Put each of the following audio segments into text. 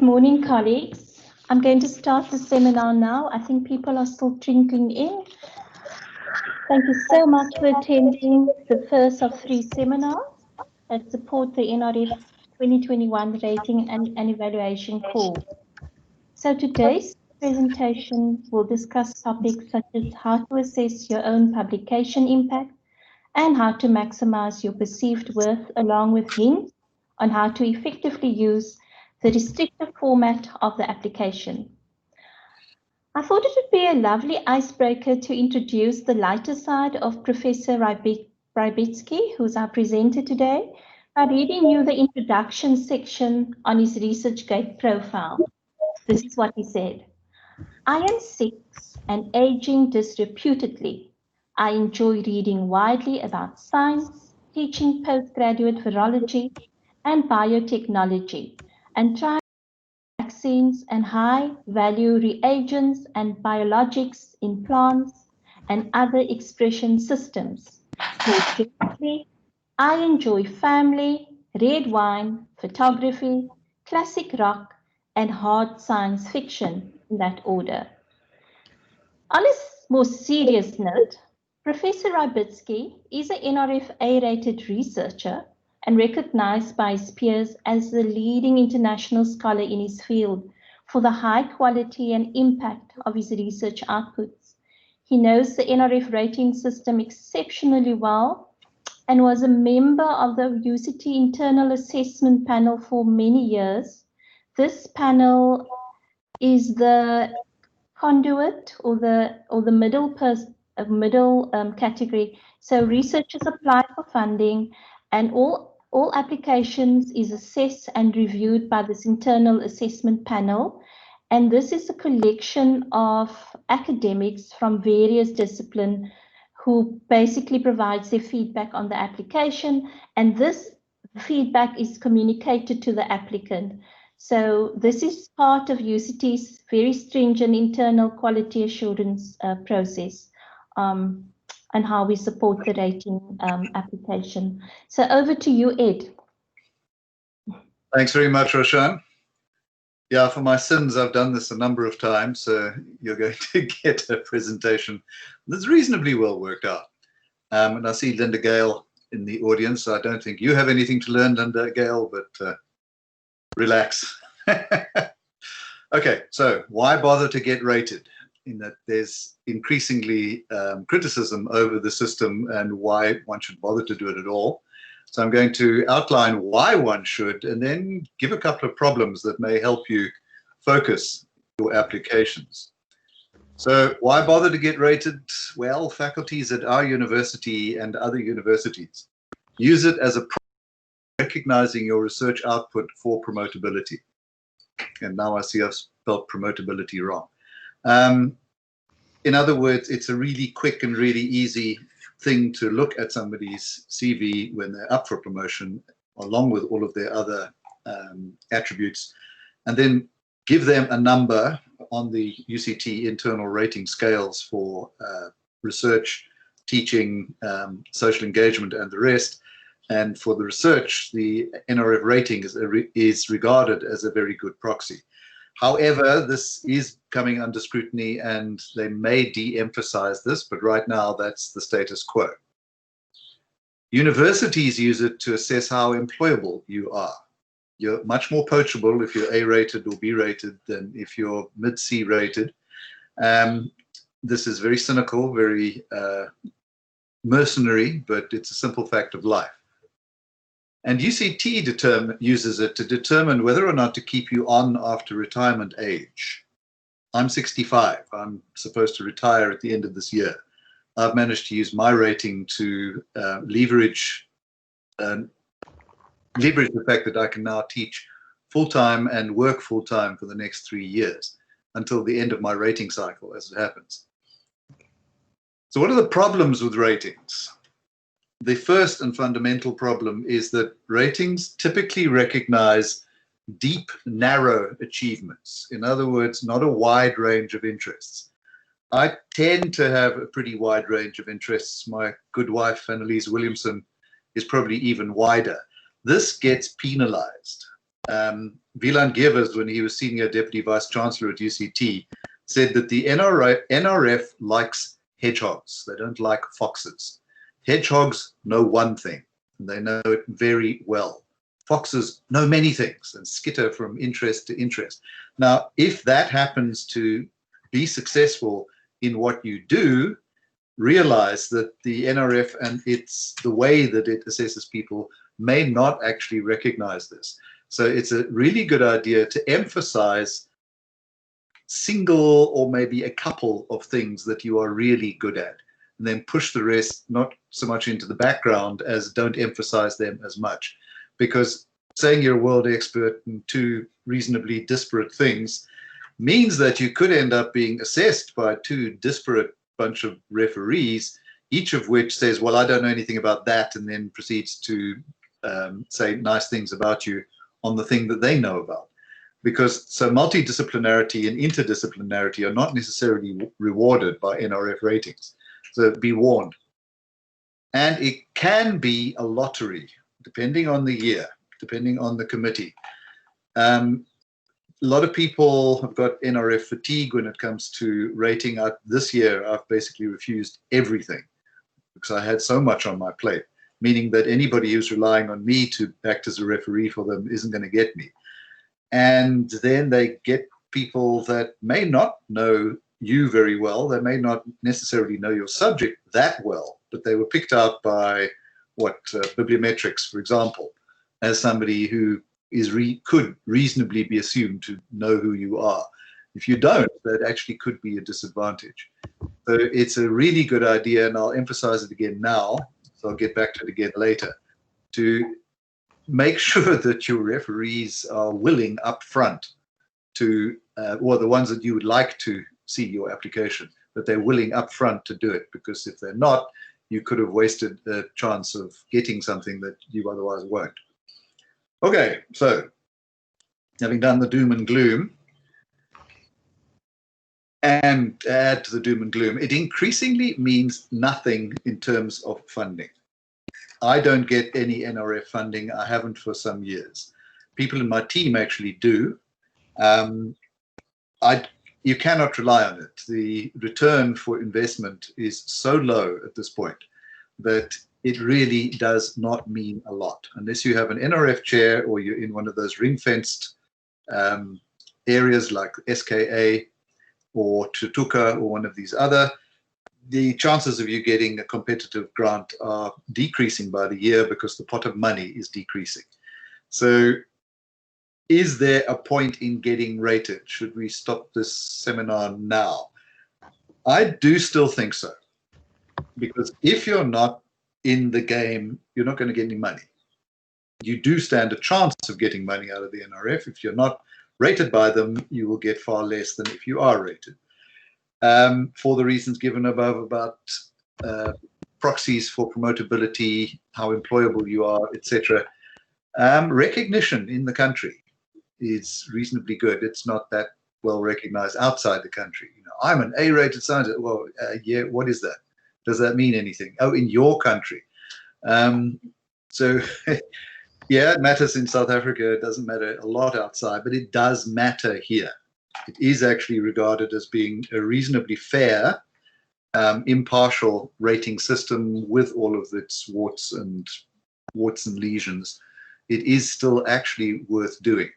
morning, colleagues. I'm going to start the seminar now. I think people are still trickling in. Thank you so much for attending the first of 3 seminars that support the NRF 2021 rating and evaluation call. So today's presentation will discuss topics such as how to assess your own publication impact and how to maximize your perceived worth, along with hints on how to effectively use the restrictive format of the application. I thought it would be a lovely icebreaker to introduce the lighter side of Professor Rybicki, who's our presenter today, by reading you the introduction section on his ResearchGate profile. This is what he said. I am 6 and aging disreputedly. I enjoy reading widely about science, teaching postgraduate virology and biotechnology, and trying vaccines and high-value reagents and biologics in plants and other expression systems. More generally, I enjoy family, red wine, photography, classic rock, and hard science fiction in that order. On a more serious note, Professor Rybicki is an NRF A-rated researcher and recognized by his peers as the leading international scholar in his field for the high quality and impact of his research outputs. He knows the NRF rating system exceptionally well and was a member of the UCT internal assessment panel for many years. This panel is the conduit or the middle category. So researchers apply for funding, and all applications is assessed and reviewed by this internal assessment panel. And this is a collection of academics from various disciplines who basically provides their feedback on the application, and this feedback is communicated to the applicant. So this is part of UCT's very stringent internal quality assurance process and how we support the rating application. So over to you, Ed. Thanks very much, Roshan. Yeah, for my sins, I've done this a number of times, so you're going to get a presentation that's reasonably well worked out. And I see Linda Gale in the audience. I don't think you have anything to learn, Linda Gale, but relax. Okay, so why bother to get rated? In that there's increasingly criticism over the system and why one should bother to do it at all. So I'm going to outline why one should, and then give a couple of problems that may help you focus your applications. So why bother to get rated? Well, faculties at our university and other universities use it as a recognizing your research output for promotability. And now I see I've spelled promotability wrong. In other words, it's a really quick and really easy thing to look at somebody's CV when they're up for promotion, along with all of their other attributes, and then give them a number on the UCT internal rating scales for research, teaching, social engagement, and the rest. And for the research, the NRF rating is regarded as a very good proxy. However, this is coming under scrutiny, and they may de-emphasize this, but right now that's the status quo. Universities use it to assess how employable you are. You're much more poachable if you're A-rated or B-rated than if you're mid-C rated. This is very cynical, very mercenary, but it's a simple fact of life. And UCT uses it to determine whether or not to keep you on after retirement age. I'm 65. I'm supposed to retire at the end of this year. I've managed to use my rating to leverage the fact that I can now teach full-time and work full-time for the next 3 years until the end of my rating cycle, as it happens. So what are the problems with ratings? The first and fundamental problem is that ratings typically recognize deep, narrow achievements. In other words, not a wide range of interests. I tend to have a pretty wide range of interests. My good wife, Annalise Williamson, is probably even wider. This gets penalized. Wieland Gevers, when he was Senior Deputy Vice Chancellor at UCT, said that the NRF likes hedgehogs. They don't like foxes. Hedgehogs know one thing, and they know it very well. Foxes know many things and skitter from interest to interest. Now, if that happens to be successful in what you do, realize that the NRF and the way that it assesses people may not actually recognize this. So it's a really good idea to emphasize single or maybe a couple of things that you are really good at, and then push the rest not so much into the background as don't emphasize them as much. Because saying you're a world expert in two reasonably disparate things means that you could end up being assessed by two disparate bunch of referees, each of which says, well, I don't know anything about that, and then proceeds to say nice things about you on the thing that they know about. Because so multidisciplinarity and interdisciplinarity are not necessarily rewarded by NRF ratings. So be warned. And it can be a lottery, depending on the year, depending on the committee. A lot of people have got NRF fatigue when it comes to rating. This year, I've basically refused everything because I had so much on my plate, meaning that anybody who's relying on me to act as a referee for them isn't going to get me. And then they get people that may not know you very well. They may not necessarily know your subject that well, but they were picked out by bibliometrics, for example, as somebody who could reasonably be assumed to know who you are. If you don't, that actually could be a disadvantage. So it's a really good idea, and I'll emphasize it again now, so I'll get back to it again later, to make sure that your referees are willing up front to, or the ones that you would like to see your application, that they're willing up front to do it, because if they're not, you could have wasted a chance of getting something that you otherwise won't. Okay, so having done the doom and gloom, and add to the doom and gloom, it increasingly means nothing in terms of funding. I don't get any NRF funding. I haven't for some years. People in my team actually do. You cannot rely on it. The return for investment is so low at this point that it really does not mean a lot. Unless you have an NRF chair or you're in one of those ring-fenced areas like SKA or Tutuka or one of these other, the chances of you getting a competitive grant are decreasing by the year because the pot of money is decreasing. So is there a point in getting rated? Should we stop this seminar now? I do still think so, because if you're not in the game, you're not going to get any money. You do stand a chance of getting money out of the NRF. If you're not rated by them, you will get far less than if you are rated. For the reasons given above about proxies for promotability, how employable you are, etc. Recognition in the country is reasonably good. It's not that well recognized outside the country. You know, I'm an A-rated scientist. Well, yeah, what is that? Does that mean anything? Oh, in your country. So, yeah, it matters in South Africa. It doesn't matter a lot outside, but it does matter here. It is actually regarded as being a reasonably fair, impartial rating system with all of its warts and lesions. It is still actually worth doing.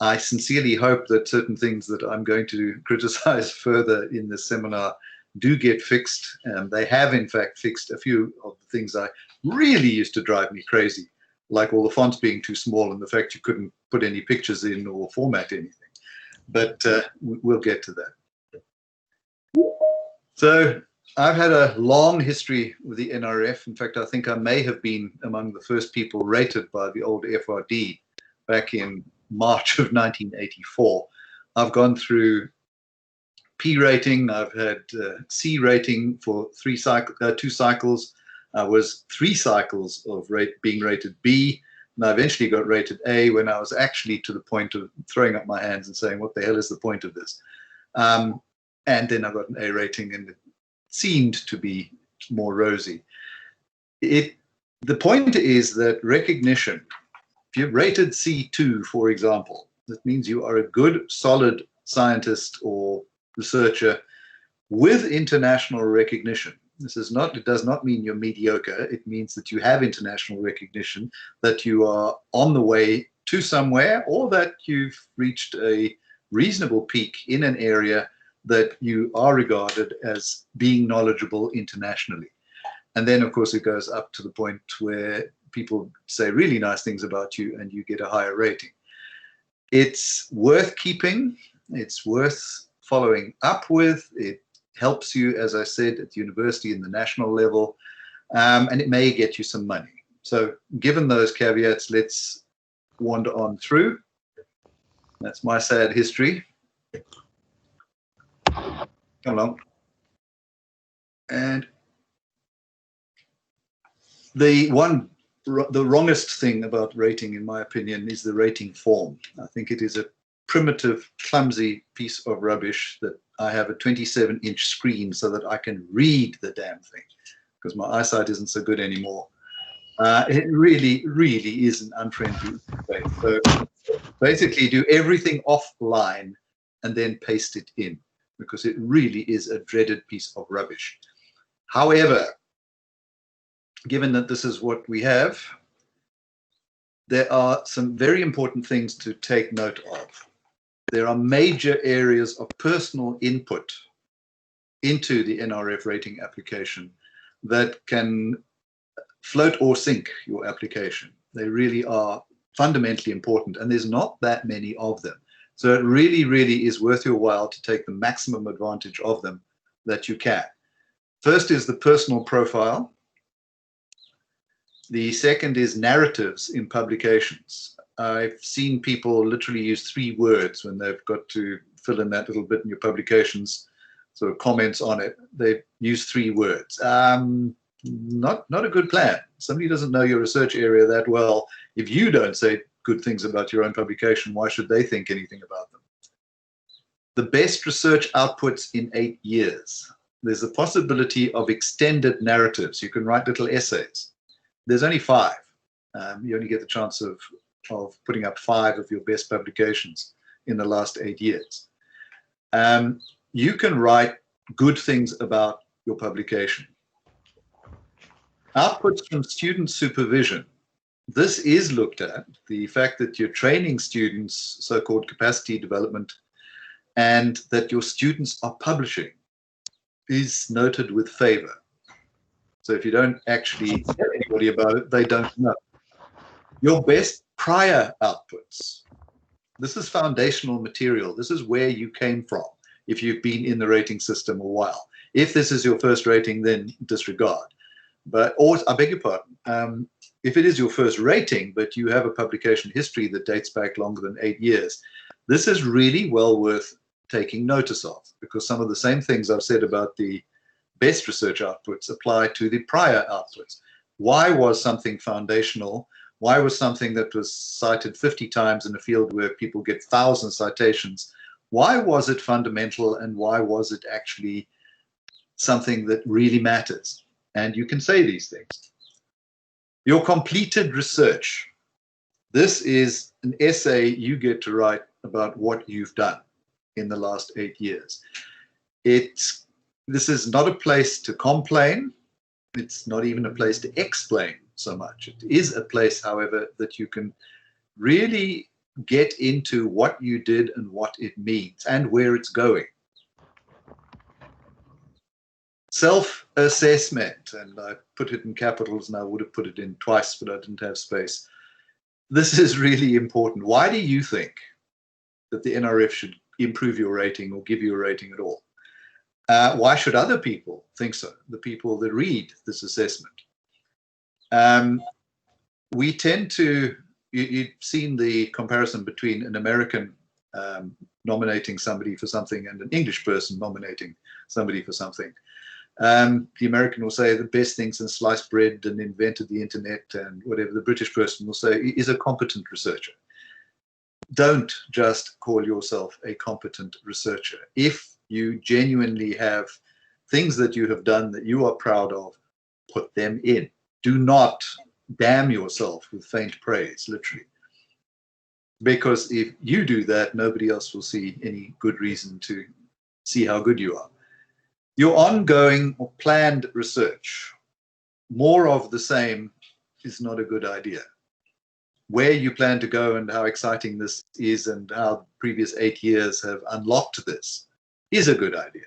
I sincerely hope that certain things that I'm going to criticize further in this seminar do get fixed. They have, in fact, fixed a few of the things I really used to drive me crazy, like all the fonts being too small and the fact you couldn't put any pictures in or format anything. But we'll get to that. So I've had a long history with the NRF. In fact, I think I may have been among the first people rated by the old FRD back in March of 1984. I've gone through P rating. I've had C rating for 2 cycles. I was 3 cycles of being rated B. And I eventually got rated A when I was actually to the point of throwing up my hands and saying, what the hell is the point of this? And then I got an A rating, and it seemed to be more rosy. The point is that recognition, if you're rated C2, for example, That means you are a good, solid scientist or researcher with international recognition. It does not mean you're mediocre. It means that you have international recognition, that you are on the way to somewhere, or that you've reached a reasonable peak in an area that you are regarded as being knowledgeable internationally. And then, of course, it goes up to the point where people say really nice things about you and you get a higher rating. It's worth keeping. It's worth following up with. It helps you, as I said, at the university and the national level, and it may get you some money. So given those caveats, let's wander on through. That's my sad history. Come along. And the wrongest thing about rating, in my opinion, is the rating form. I think it is a primitive, clumsy piece of rubbish that I have a 27-inch screen so that I can read the damn thing, because my eyesight isn't so good anymore. It really, really is an unfriendly interface. So basically do everything offline and then paste it in, because it really is a dreaded piece of rubbish. However, given that this is what we have, there are some very important things to take note of. There are major areas of personal input into the NRF rating application that can float or sink your application. They really are fundamentally important, and there's not that many of them. So it really, really is worth your while to take the maximum advantage of them that you can. First is the personal profile. The second is narratives in publications. I've seen people literally use 3 words when they've got to fill in that little bit in your publications, sort of comments on it. They use 3 words. Not a good plan. Somebody doesn't know your research area that well. If you don't say good things about your own publication, why should they think anything about them? The best research outputs in 8 years. There's a possibility of extended narratives. You can write little essays. There's only 5. You only get the chance of putting up 5 of your best publications in the last 8 years. You can write good things about your publication. Outputs from student supervision. This is looked at, the fact that you're training students, so-called capacity development, and that your students are publishing is noted with favor. So if you don't actually tell anybody about it, they don't know. Your best prior outputs. This is foundational material. This is where you came from if you've been in the rating system a while. If this is your first rating, then disregard. Or I beg your pardon, if it is your first rating, but you have a publication history that dates back longer than 8 years, this is really well worth taking notice of, because some of the same things I've said about the best research outputs apply to the prior outputs. Why was something foundational? Why was something that was cited 50 times in a field where people get 1,000 citations? Why was it fundamental, and why was it actually something that really matters? And you can say these things. Your completed research. This is an essay you get to write about what you've done in the last 8 years. This is not a place to complain. It's not even a place to explain so much. It is a place, however, that you can really get into what you did and what it means and where it's going. Self-assessment, and I put it in capitals, and I would have put it in twice, but I didn't have space. This is really important. Why do you think that the NRF should improve your rating or give you a rating at all? Why should other people think so? The people that read this assessment. We tend to, you've seen the comparison between an American nominating somebody for something and an English person nominating somebody for something. The American will say the best thing since sliced bread and invented the internet and whatever. The British person will say is a competent researcher. Don't just call yourself a competent researcher. If you genuinely have things that you have done that you are proud of, put them in. Do not damn yourself with faint praise, literally. because if you do that, nobody else will see any good reason to see how good you are. Your ongoing or planned research, more of the same is not a good idea. Where you plan to go and how exciting this is and how the previous 8 years have unlocked this is a good idea.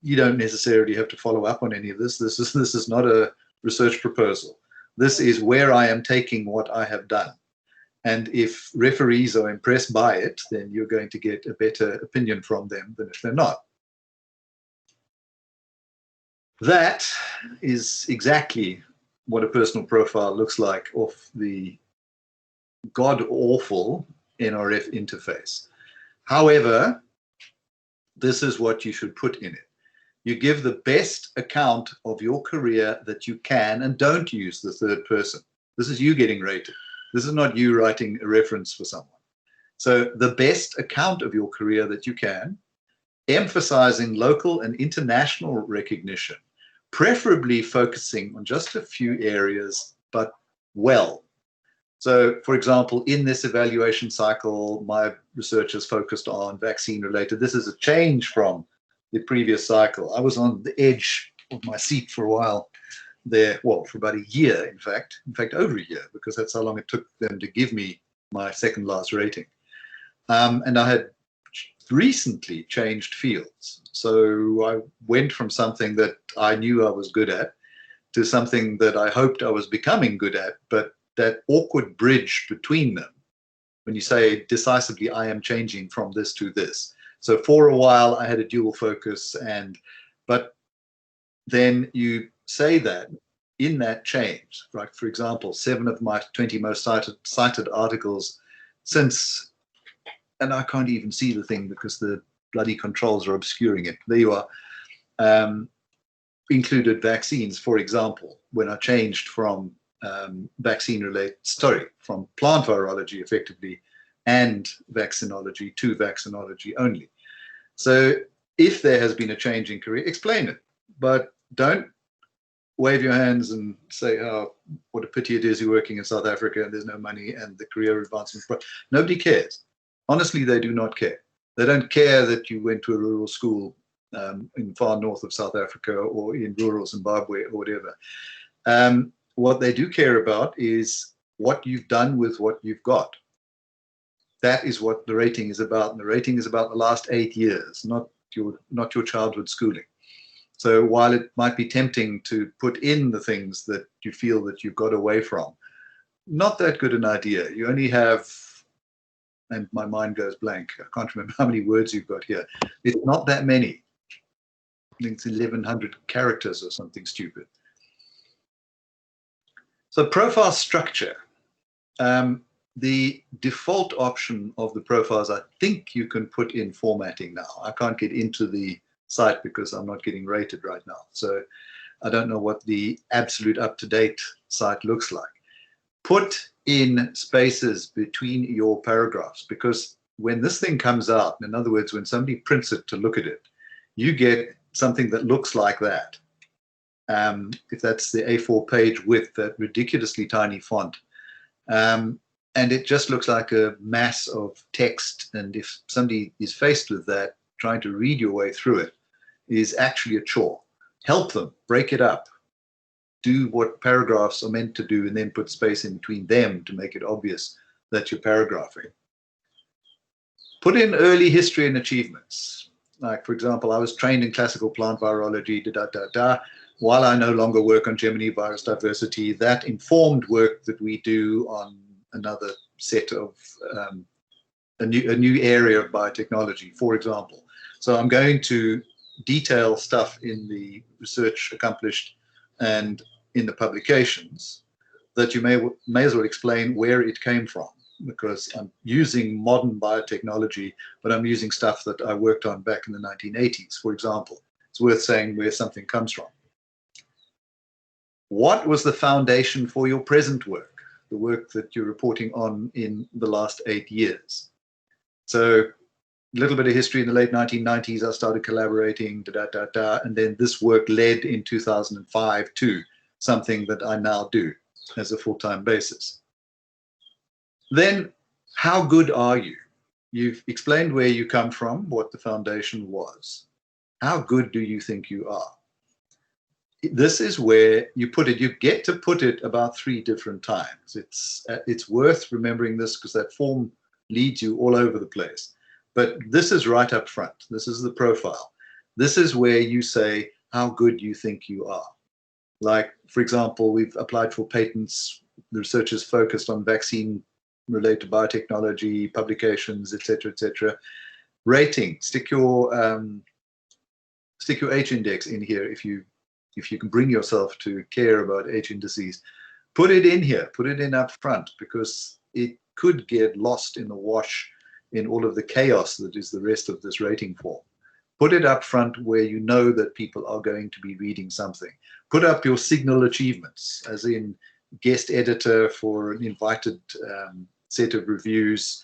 You don't necessarily have to follow up on any of this. This is not a research proposal. This is where I am taking what I have done. And if referees are impressed by it, then you're going to get a better opinion from them than if they're not. That is exactly what a personal profile looks like off the god-awful NRF interface. However, this is what you should put in it. You give the best account of your career that you can, and don't use the third person. This is you getting rated. This is not you writing a reference for someone. So the best account of your career that you can, emphasizing local and international recognition, preferably focusing on just a few areas, but well. So, for example, in this evaluation cycle, my research is focused on vaccine related. This is a change from the previous cycle. I was on the edge of my seat for a while there, well, for about a year, in fact over a year, because that's how long it took them to give me my second last rating. And I had recently changed fields. So I went from something that I knew I was good at to something that I hoped I was becoming good at, but that awkward bridge between them, when you say decisively, I am changing from this to this. So for a while I had a dual focus, but then you say that in that change, right? For example, 7 of my 20 most cited articles since, and I can't even see the thing because the bloody controls are obscuring it. There you are. Included vaccines, for example, when I changed from from plant virology effectively and vaccinology to vaccinology only. So if there has been a change in career, explain it, but don't wave your hands and say, oh, what a pity it is you're working in South Africa and there's no money and the career advancement. Nobody cares. Honestly, they do not care. They don't care that you went to a rural school in far north of South Africa or in rural Zimbabwe or whatever. What they do care about is what you've done with what you've got. That is what the rating is about. And the rating is about the last 8 years, not your childhood schooling. So while it might be tempting to put in the things that you feel that you've got away from, not that good an idea. You only have, and my mind goes blank, I can't remember how many words you've got here. It's not that many. I think it's 1,100 characters or something stupid. So profile structure. The default option of the profiles, I think you can put in formatting now. I can't get into the site because I'm not getting rated right now. So I don't know what the absolute up-to-date site looks like. Put in spaces between your paragraphs, because when this thing comes out, in other words, when somebody prints it to look at it, you get something that looks like that. If that's the A4 page width, that ridiculously tiny font. And it just looks like a mass of text. And if somebody is faced with that, trying to read your way through it is actually a chore. Help them, break it up. Do what paragraphs are meant to do and then put space in between them to make it obvious that you're paragraphing. Put in early history and achievements. Like, for example, I was trained in classical plant virology, While I no longer work on Gemini virus diversity, that informed work that we do on another set of a new area of biotechnology, for example. So I'm going to detail stuff in the research accomplished and in the publications that you may as well explain where it came from, because I'm using modern biotechnology, but I'm using stuff that I worked on back in the 1980s, for example. It's worth saying where something comes from. What was the foundation for your present work, the work that you're reporting on in the last 8 years? So a little bit of history in the late 1990s, I started collaborating, and then this work led in 2005 to something that I now do as a full-time basis. Then, how good are you? You've explained where you come from, what the foundation was. How good do you think you are? This is where you put it. You get to put it about 3 different times. It's worth remembering this because that form leads you all over the place. But this is right up front. This is the profile. This is where you say how good you think you are. Like, for example, we've applied for patents. The research is focused on vaccine-related biotechnology, publications, etc., etc. Rating. Stick your H index in here if you can bring yourself to care about H indices. Put it in here. Put it in up front because it could get lost in the wash in all of the chaos that is the rest of this rating form. Put it up front where you know that people are going to be reading something. Put up your signal achievements, as in guest editor for an invited set of reviews.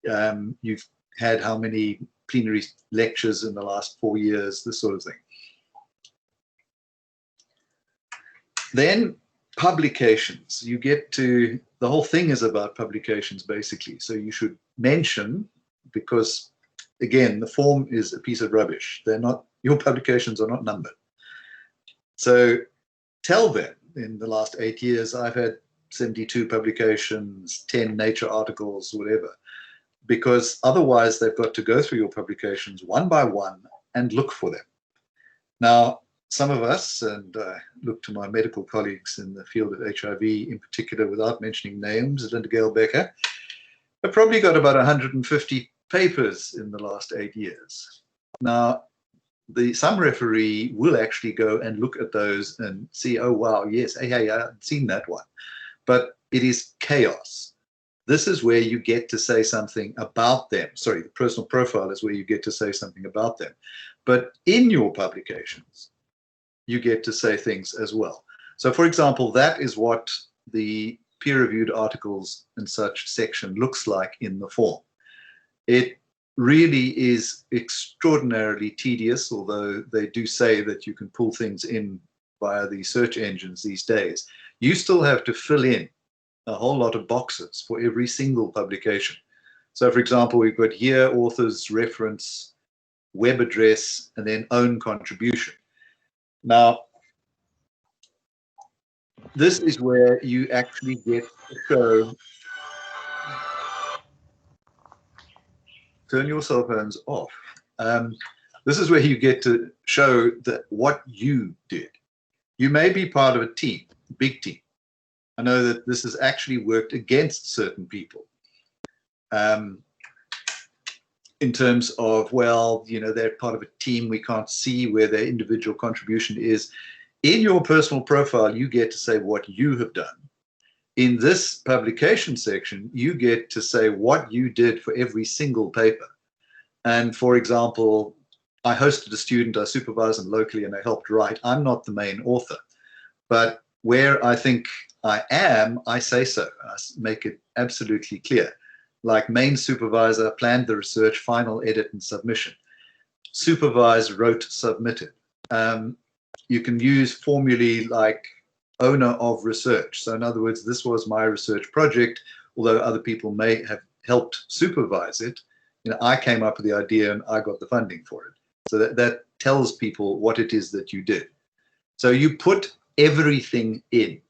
You've had how many plenary lectures in the last 4 years, this sort of thing. Then publications. You get to, the whole thing is about publications basically. So you should mention, because again, the form is a piece of rubbish. They're not, your publications are not numbered. So tell them, in the last 8 years, I've had 72 publications, 10 Nature articles, whatever, because otherwise they've got to go through your publications one by one and look for them. Now, some of us, and I look to my medical colleagues in the field of HIV in particular, without mentioning names, Linda Gale Becker, have probably got about 150 papers in the last 8 years. Now, some referee will actually go and look at those and see, oh, wow, yes, hey, I've seen that one. But it is chaos. This is where you get to say something about them. Sorry, the personal profile is where you get to say something about them. But in your publications, you get to say things as well. So, for example, that is what the peer-reviewed articles and such section looks like in the form. It really is extraordinarily tedious, although they do say that you can pull things in via the search engines these days. You still have to fill in a whole lot of boxes for every single publication. So, for example, we've got here author's reference, web address, and then own contribution. Now, this is where you actually get to show. Turn your cell phones off. This is where you get to show that what you did. You may be part of a team, a big team. I know that this has actually worked against certain people in terms of, well, you know, they're part of a team. We can't see where their individual contribution is. In your personal profile, you get to say what you have done. In this publication section, you get to say what you did for every single paper. And for example, I hosted a student, I supervised them locally, and I helped write. I'm not the main author, but where I think I am, I say so. I make it absolutely clear. Like main supervisor, planned the research, final edit and submission. Supervised, wrote, submitted. You can use formulae like owner of research. So in other words, this was my research project, although other people may have helped supervise it. You know, I came up with the idea and I got the funding for it. So that tells people what it is that you did. So you put everything in.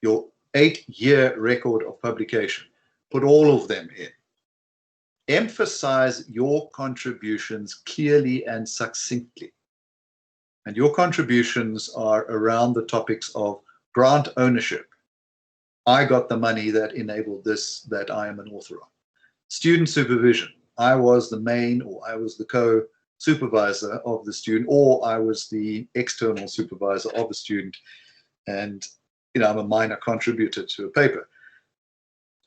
Your 8-year record of publication, put all of them in. Emphasize your contributions clearly and succinctly. And your contributions are around the topics of grant ownership. I got the money that enabled this, that I am an author on. Student supervision. I was the main, or I was the co-supervisor of the student, or I was the external supervisor of a student, and you know, I'm a minor contributor to a paper.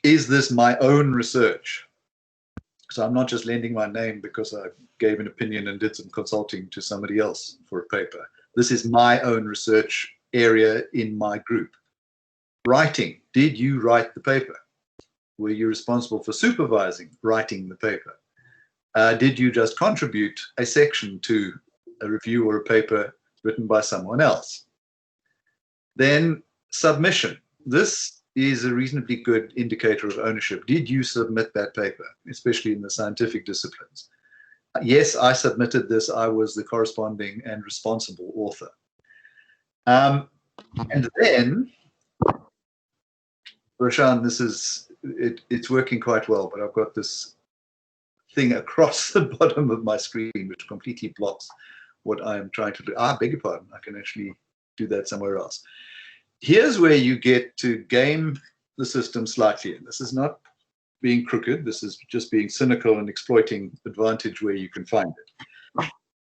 Is this my own research? So I'm not just lending my name because I gave an opinion and did some consulting to somebody else for a paper. This is my own research area in my group. Writing. Did you write the paper? Were you responsible for supervising writing the paper? Did you just contribute a section to a review or a paper written by someone else? Then submission. This is a reasonably good indicator of ownership. Did you submit that paper, especially in the scientific disciplines? Yes, I submitted this. I was the corresponding and responsible author. And then, Roshan, it's working quite well, but I've got this thing across the bottom of my screen which completely blocks what I'm trying to do. Beg your pardon. I can actually do that somewhere else. Here's where you get to game the system slightly. And this is not being crooked. This is just being cynical and exploiting advantage where you can find it.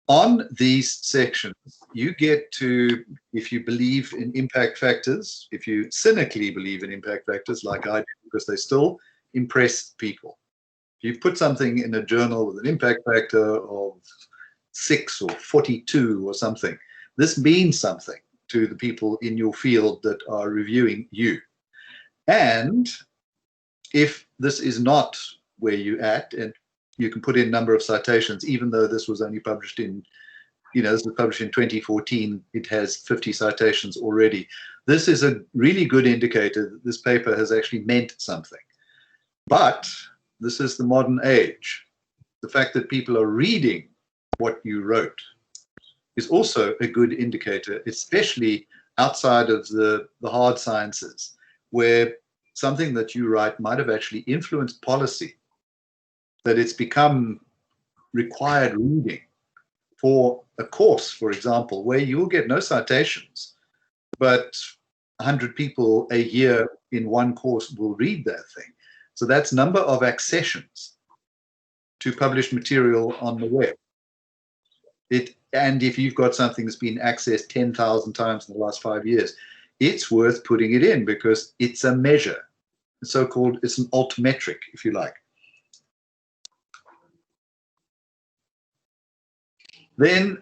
On these sections, you get to, if you believe in impact factors, if you cynically believe in impact factors like I do, because they still impress people. If you put something in a journal with an impact factor of 6 or 42 or something, this means something to the people in your field that are reviewing you. And if this is not where you're at, and you can put in number of citations, even though this was only published in, this was published in 2014, it has 50 citations already. This is a really good indicator that this paper has actually meant something. But this is the modern age. The fact that people are reading what you wrote is also a good indicator, especially outside of the hard sciences, where something that you write might have actually influenced policy, that it's become required reading for a course, for example, where you'll get no citations, but 100 people a year in one course will read that thing. So that's number of accessions to published material on the web. And if you've got something that's been accessed 10,000 times in the last 5 years, it's worth putting it in because it's a measure. It's so-called, it's an altmetric, if you like. Then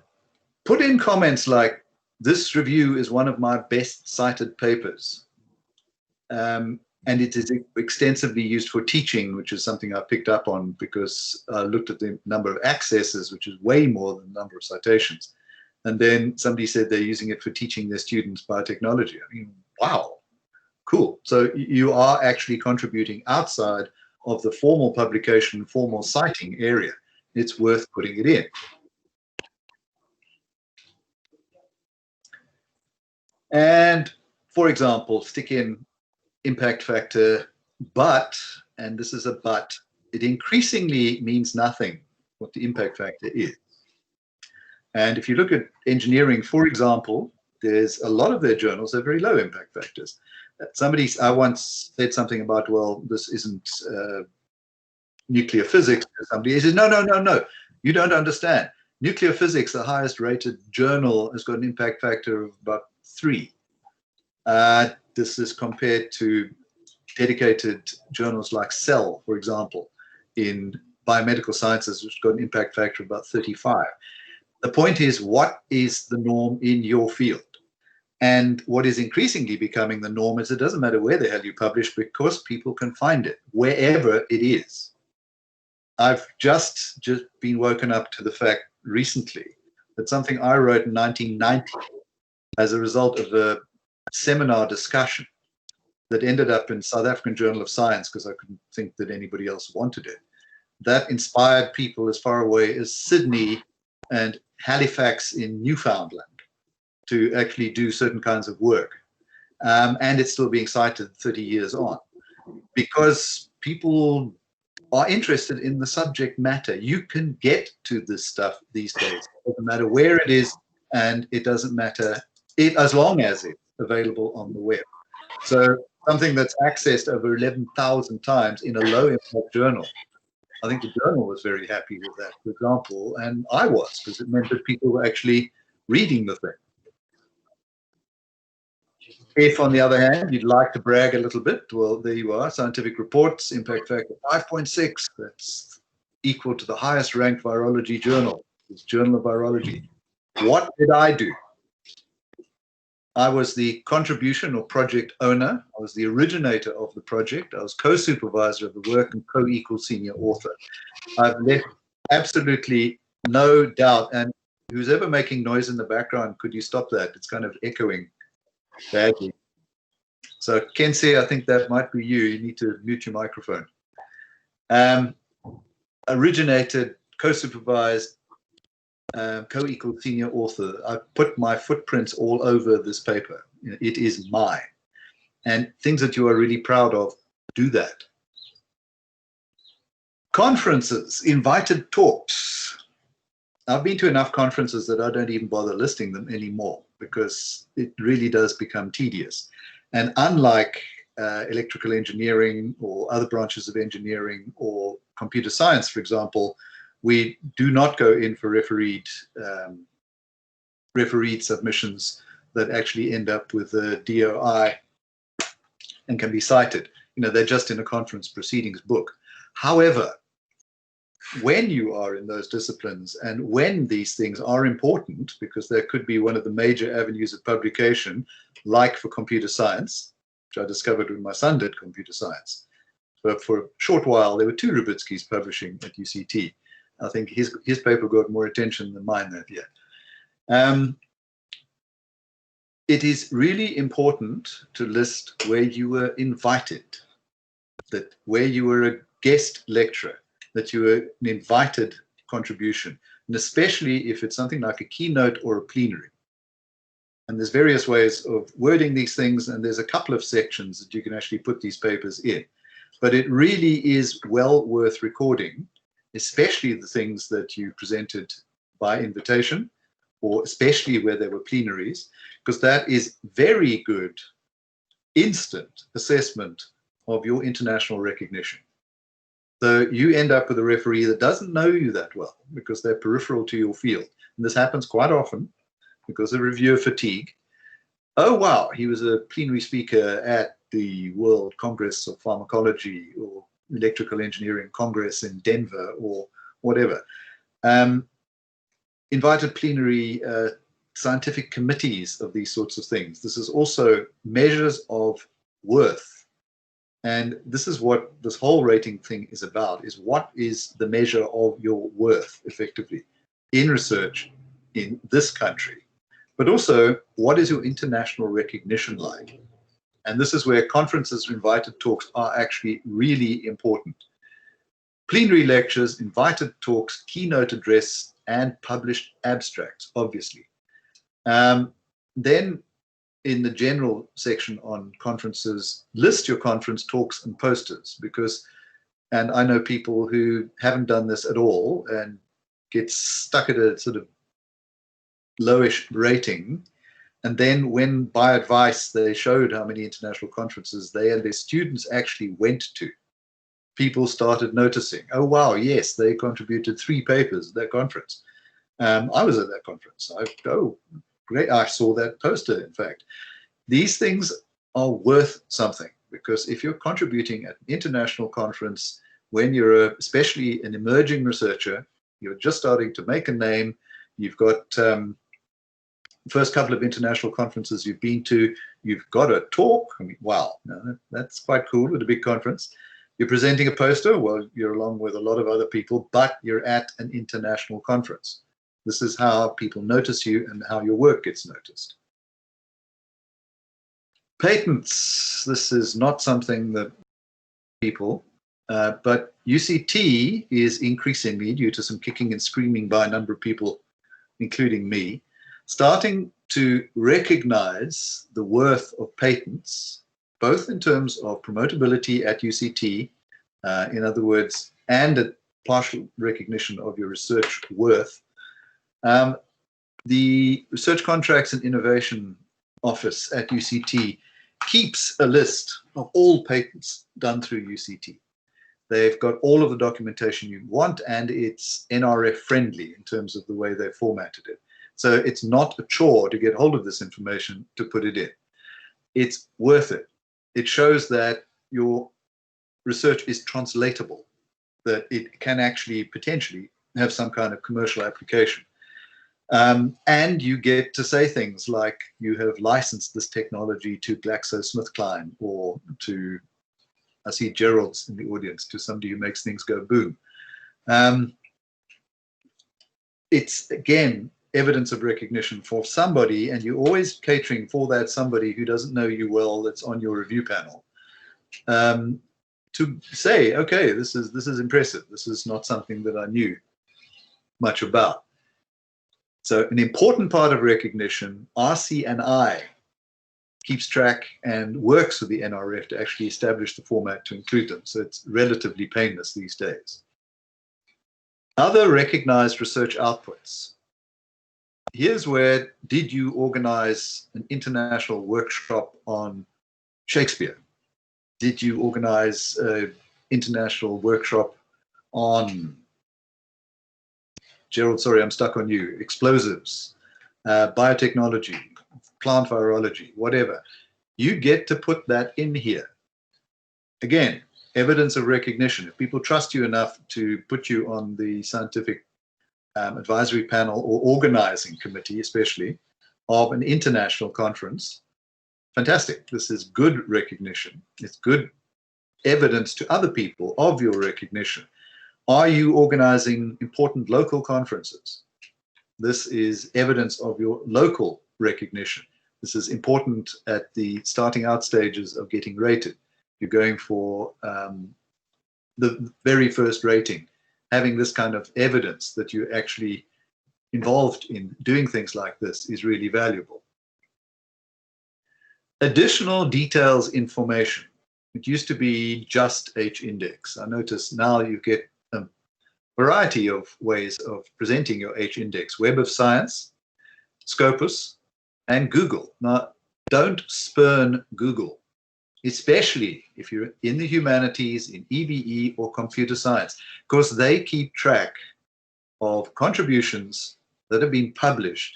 put in comments like, this review is one of my best cited papers. And it is extensively used for teaching, which is something I picked up on because I looked at the number of accesses, which is way more than the number of citations. And then somebody said they're using it for teaching their students biotechnology. I mean, wow, cool. So you are actually contributing outside of the formal publication, formal citing area. It's worth putting it in. And for example, stick in impact factor, but, and this is a but, it increasingly means nothing what the impact factor is. And if you look at engineering, for example, there's a lot of their journals that are very low impact factors. I once said something about, well, this isn't nuclear physics. Somebody says, no, you don't understand. Nuclear physics, the highest rated journal, has got an impact factor of about 3. This is compared to dedicated journals like Cell, for example, in biomedical sciences, which got an impact factor of about 35. The point is, what is the norm in your field? And what is increasingly becoming the norm is it doesn't matter where the hell you publish because people can find it, wherever it is. I've just been woken up to the fact recently that something I wrote in 1990 as a result of a seminar discussion that ended up in South African Journal of Science because I couldn't think that anybody else wanted it. That inspired people as far away as Sydney and Halifax in Newfoundland to actually do certain kinds of work. And it's still being cited 30 years on because people are interested in the subject matter. You can get to this stuff these days. It doesn't matter where it is, and it doesn't matter as long as it's available on the web. So something that's accessed over 11,000 times in a low impact journal. I think the journal was very happy with that, for example, and I was, because it meant that people were actually reading the thing. If, on the other hand, you'd like to brag a little bit, well, there you are, scientific reports, impact factor 5.6. That's equal to the highest ranked virology journal, it's Journal of Virology. What did I do? I was the contribution or project owner. I was the originator of the project. I was co-supervisor of the work and co-equal senior author. I've left absolutely no doubt. And who's ever making noise in the background, could you stop that? It's kind of echoing badly. So Kenzie, I think that might be you. You need to mute your microphone. Originated, co-supervised, co-equal senior author. I put my footprints all over this paper. It is mine. And things that you are really proud of, do that. Conferences, invited talks. I've been to enough conferences that I don't even bother listing them anymore because it really does become tedious. And unlike electrical engineering or other branches of engineering or computer science, for example, we do not go in for refereed submissions that actually end up with a DOI and can be cited. You know, they're just in a conference proceedings book. However, when you are in those disciplines and when these things are important, because there could be one of the major avenues of publication, like for computer science, which I discovered when my son did computer science. But for a short while, there were two Rybickis publishing at UCT. I think his paper got more attention than mine that year. It is really important to list where you were invited, that where you were a guest lecturer, that you were an invited contribution, and especially if it's something like a keynote or a plenary. And there's various ways of wording these things, and there's a couple of sections that you can actually put these papers in. But it really is well worth recording, especially the things that you presented by invitation, or especially where there were plenaries, because that is very good instant assessment of your international recognition. So you end up with a referee that doesn't know you that well because they're peripheral to your field. And this happens quite often because of reviewer fatigue. Oh, wow, he was a plenary speaker at the World Congress of Pharmacology or Electrical Engineering Congress in Denver or whatever. Invited plenary scientific committees of these sorts of things. This is also measures of worth. And this is what this whole rating thing is about, is what is the measure of your worth, effectively, in research in this country. But also, what is your international recognition like? And this is where conferences, invited talks are actually really important. Plenary lectures, invited talks, keynote address, and published abstracts, obviously. Then in the general section on conferences, list your conference talks and posters, because, and I know people who haven't done this at all and get stuck at a sort of lowish rating. And then when by advice they showed how many international conferences they and their students actually went to, people started noticing, oh, wow, yes, they contributed 3 papers at that conference. I was at that conference. Oh, great, I saw that poster, in fact. These things are worth something, because if you're contributing at an international conference, when you're especially an emerging researcher, you're just starting to make a name, you've got first couple of international conferences you've been to, you've got a talk. I mean, wow, that's quite cool with a big conference. You're presenting a poster, well, you're along with a lot of other people, but you're at an international conference. This is how people notice you and how your work gets noticed. Patents. This is not something that people, but UCT is increasingly, due to some kicking and screaming by a number of people, including me, starting to recognize the worth of patents, both in terms of promotability at UCT, in other words, and a partial recognition of your research worth. The Research Contracts and Innovation Office at UCT keeps a list of all patents done through UCT. They've got all of the documentation you want, and it's NRF friendly in terms of the way they formatted it. So it's not a chore to get hold of this information to put it in. It's worth it. It shows that your research is translatable, that it can actually potentially have some kind of commercial application. And you get to say things like you have licensed this technology to GlaxoSmithKline or to, I see Gerald's in the audience, to somebody who makes things go boom. It's, again, evidence of recognition for somebody, and you're always catering for that somebody who doesn't know you well that's on your review panel, to say, okay, this is impressive. This is not something that I knew much about. So an important part of recognition, RC&I keeps track and works with the NRF to actually establish the format to include them. So it's relatively painless these days. Other recognized research outputs. Here's where, did you organize an international workshop on Shakespeare? Did you organize an international workshop on, Gerald, sorry, I'm stuck on you, explosives, biotechnology, plant virology, whatever. You get to put that in here. Again, evidence of recognition. If people trust you enough to put you on the scientific advisory panel or organizing committee, especially, of an international conference, fantastic. This is good recognition. It's good evidence to other people of your recognition. Are you organizing important local conferences? This is evidence of your local recognition. This is important at the starting out stages of getting rated. You're going for the very first rating. Having this kind of evidence that you're actually involved in doing things like this is really valuable. Additional details information. It used to be just H-index. I notice now you get a variety of ways of presenting your H-index. Web of Science, Scopus, and Google. Now, don't spurn Google, especially if you're in the humanities, in EBE or computer science, because they keep track of contributions that have been published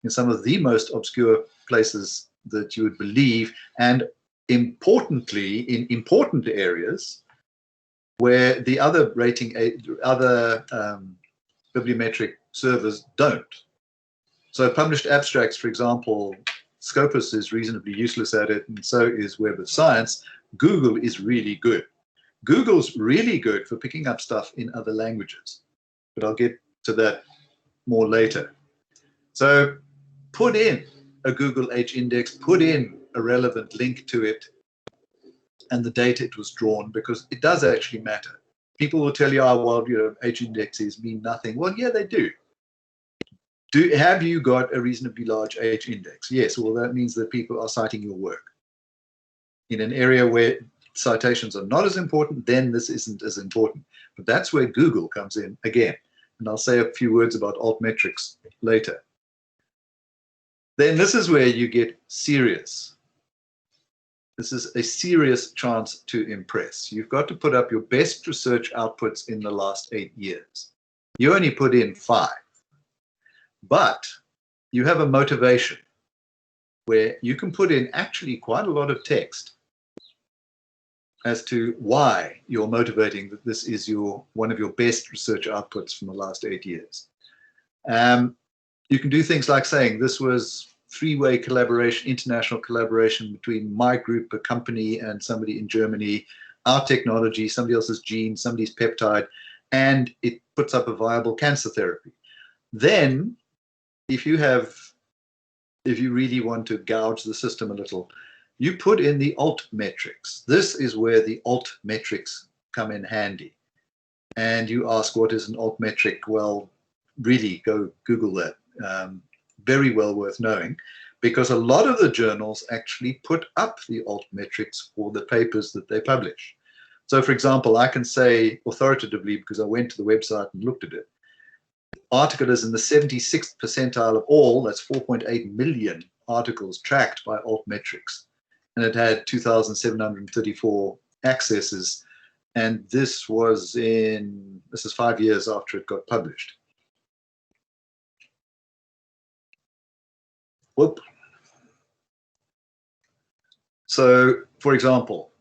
in some of the most obscure places that you would believe, and importantly, in important areas where the other bibliometric servers don't. So published abstracts, for example, Scopus is reasonably useless at it, and so is Web of Science. Google is really good. Google's really good for picking up stuff in other languages, but I'll get to that more later. So put in a Google H-index, put in a relevant link to it and the date it was drawn, because it does actually matter. People will tell you, oh, well, you know, H-indexes mean nothing. Well, yeah, they do. Have you got a reasonably large H-index? Yes, well, that means that people are citing your work. In an area where citations are not as important, then this isn't as important. But that's where Google comes in again. And I'll say a few words about altmetrics later. Then this is where you get serious. This is a serious chance to impress. You've got to put up your best research outputs in the last 8 years. You only put in 5. But you have a motivation where you can put in actually quite a lot of text as to why you're motivating that this is one of your best research outputs from the last 8 years. You can do things like saying this was 3-way collaboration, international collaboration between my group, a company, and somebody in Germany, our technology, somebody else's gene, somebody's peptide, and it puts up a viable cancer therapy. Then, if you really want to gouge the system a little, you put in the alt metrics. This is where the alt metrics come in handy. And you ask, what is an alt metric? Well, really go Google that. Very well worth knowing, because a lot of the journals actually put up the alt metrics for the papers that they publish. So for example, I can say authoritatively, because I went to the website and looked at it, article is in the 76th percentile of all, that's 4.8 million articles tracked by altmetrics. And it had 2,734 accesses. And this is 5 years after it got published. Whoop. So, for example,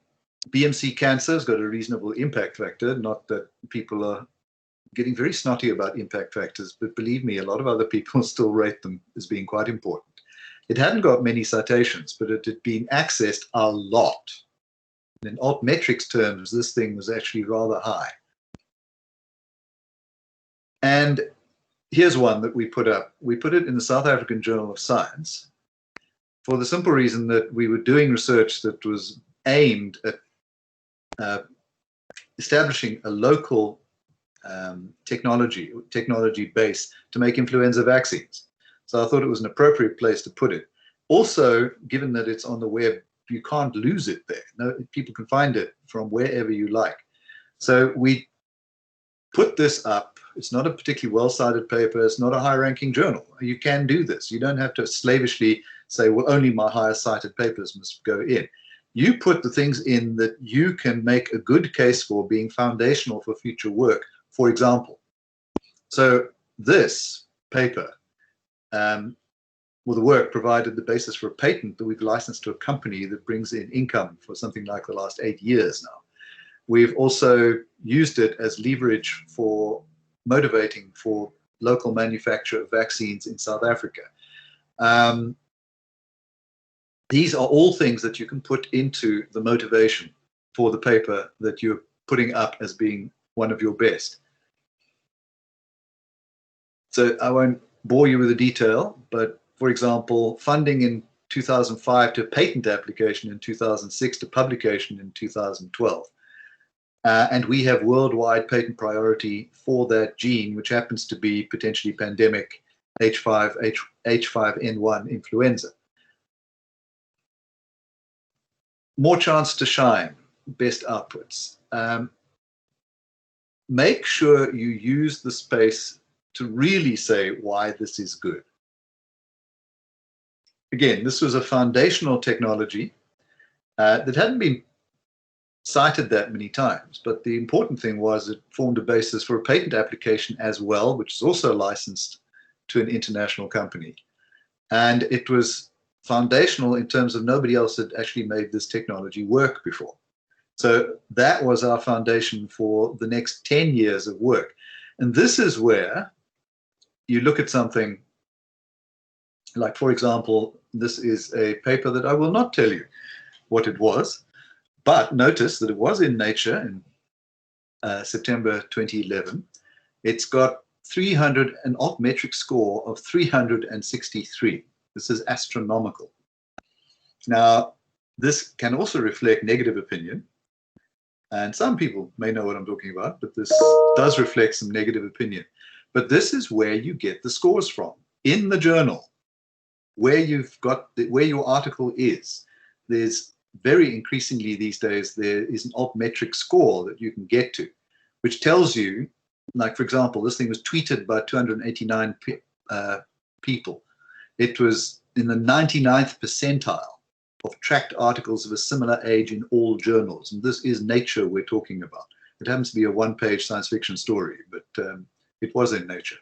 BMC cancer has got a reasonable impact factor, not that people are getting very snotty about impact factors, but believe me, a lot of other people still rate them as being quite important. It hadn't got many citations, but it had been accessed a lot. In altmetrics terms, this thing was actually rather high. And here's one that we put up. We put it in the South African Journal of Science for the simple reason that we were doing research that was aimed at establishing a local technology base to make influenza vaccines. So I thought it was an appropriate place to put it. Also, given that it's on the web, you can't lose it there. No, people can find it from wherever you like. So we put this up. It's not a particularly well-cited paper. It's not a high-ranking journal. You can do this. You don't have to slavishly say, well, only my higher-cited papers must go in. You put the things in that you can make a good case for being foundational for future work, for example. So this paper, well, the work provided the basis for a patent that we've licensed to a company that brings in income for something like the last 8 years now. We've also used it as leverage for motivating for local manufacture of vaccines in South Africa. These are all things that you can put into the motivation for the paper that you're putting up as being one of your best. So I won't bore you with the detail, but for example, funding in 2005 to a patent application in 2006 to publication in 2012. And we have worldwide patent priority for that gene, which happens to be potentially pandemic H5N1 influenza. More chance to shine, best outputs. Make sure you use the space to really say why this is good. Again, this was a foundational technology that hadn't been cited that many times, but the important thing was it formed a basis for a patent application as well, which is also licensed to an international company. And it was foundational in terms of nobody else had actually made this technology work before. So that was our foundation for the next 10 years of work. And this is where you look at something like, for example, this is a paper that I will not tell you what it was, but notice that it was in Nature in September 2011. It's got an altmetric score of 363. This is astronomical. Now, this can also reflect negative opinion. And some people may know what I'm talking about, but this does reflect some negative opinion. But this is where you get the scores from, in the journal, where you've got where your article is. There's very increasingly these days, there is an altmetric score that you can get to, which tells you, like, for example, this thing was tweeted by 289 people. It was in the 99th percentile of tracked articles of a similar age in all journals. And this is Nature we're talking about. It happens to be a one-page science fiction story, but it was in Nature.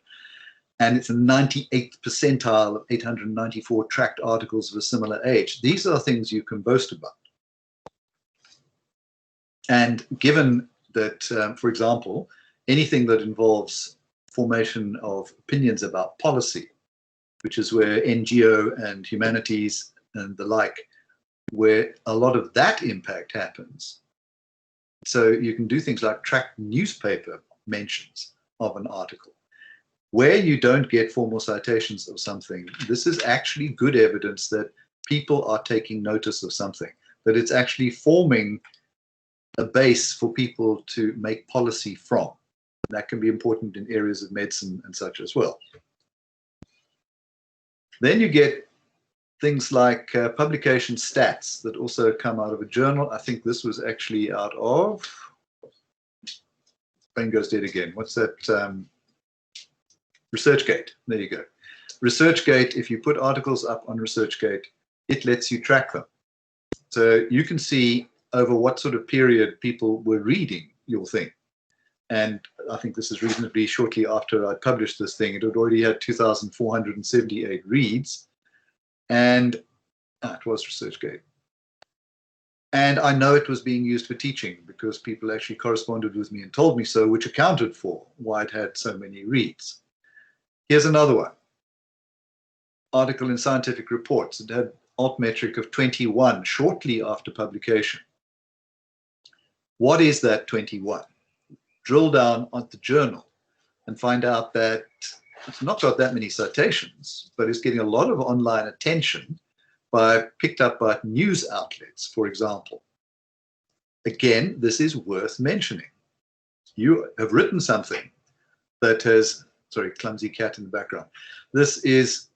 And it's a 98th percentile of 894 tracked articles of a similar age. These are things you can boast about. And given that, for example, anything that involves formation of opinions about policy, which is where NGO and humanities and the like, where a lot of that impact happens. So you can do things like track newspaper mentions of an article. Where you don't get formal citations of something, this is actually good evidence that people are taking notice of something, that it's actually forming a base for people to make policy from. That can be important in areas of medicine and such as well. Then you get things like publication stats that also come out of a journal. I think this was actually out of, brain goes dead again. What's that? ResearchGate. There you go. ResearchGate, if you put articles up on ResearchGate, it lets you track them. So you can see over what sort of period people were reading your thing. And I think this is reasonably shortly after I published this thing. It had already had 2,478 reads. And it was ResearchGate. And I know it was being used for teaching because people actually corresponded with me and told me so, which accounted for why it had so many reads. Here's another one. Article in Scientific Reports. It had altmetric of 21 shortly after publication. What is that 21? Drill down on the journal and find out that it's not got that many citations, but it's getting a lot of online attention picked up by news outlets, for example. Again, this is worth mentioning. You have written something that has, sorry, clumsy cat in the background. This is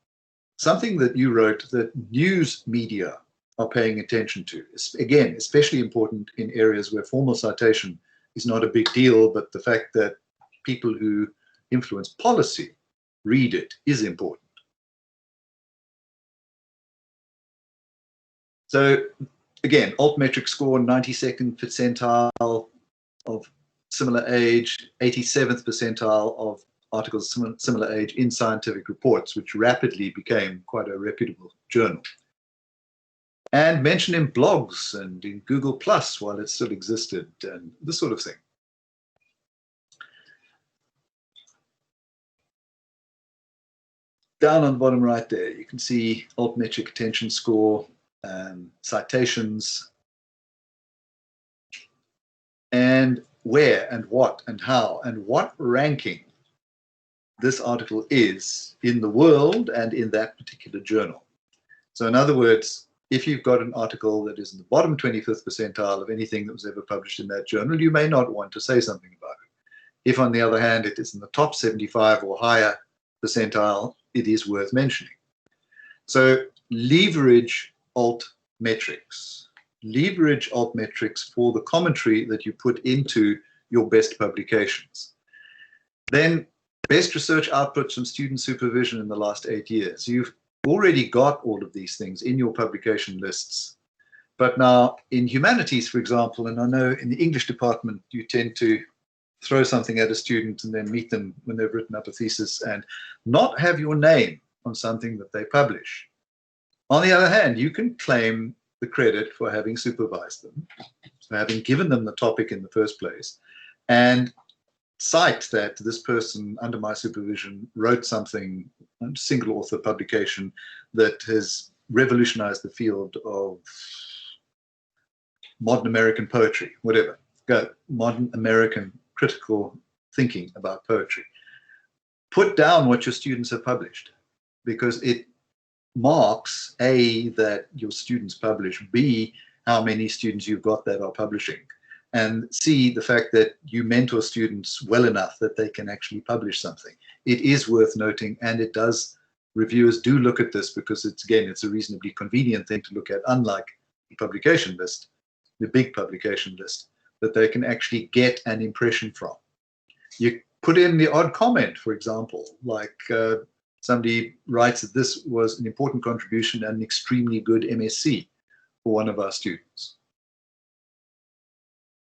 something that you wrote that news media are paying attention to. Again, especially important in areas where formal citation is not a big deal, but the fact that people who influence policy read it is important. So again, altmetric score, 92nd percentile of similar age, 87th percentile of articles similar age in scientific reports, which rapidly became quite a reputable journal. And mentioned in blogs and in Google Plus while it still existed, and this sort of thing. Down on the bottom right there, you can see altmetric attention score, citations, and where and what and how and what ranking this article is in the world and in that particular journal. So in other words, if you've got an article that is in the bottom 25th percentile of anything that was ever published in that journal, you may not want to say something about it. If, on the other hand, it is in the top 75 or higher percentile, it is worth mentioning. So leverage altmetrics. Leverage altmetrics for the commentary that you put into your best publications. Then best research outputs from student supervision in the last 8 years. You've already got all of these things in your publication lists. But now in humanities, for example, and I know in the English department, you tend to throw something at a student and then meet them when they've written up a thesis and not have your name on something that they publish. On the other hand, you can claim the credit for having supervised them, for having given them the topic in the first place, and cite that this person under my supervision wrote something, a single author publication that has revolutionized the field of modern American poetry, whatever. Go, modern American critical thinking about poetry. Put down what your students have published, because it marks A, that your students publish, B, how many students you've got that are publishing, and C, the fact that you mentor students well enough that they can actually publish something. It is worth noting, and it does, reviewers do look at this because it's, again, it's a reasonably convenient thing to look at, unlike the publication list, the big publication list, that they can actually get an impression from. You put in the odd comment, for example, like somebody writes that this was an important contribution and an extremely good MSc for one of our students.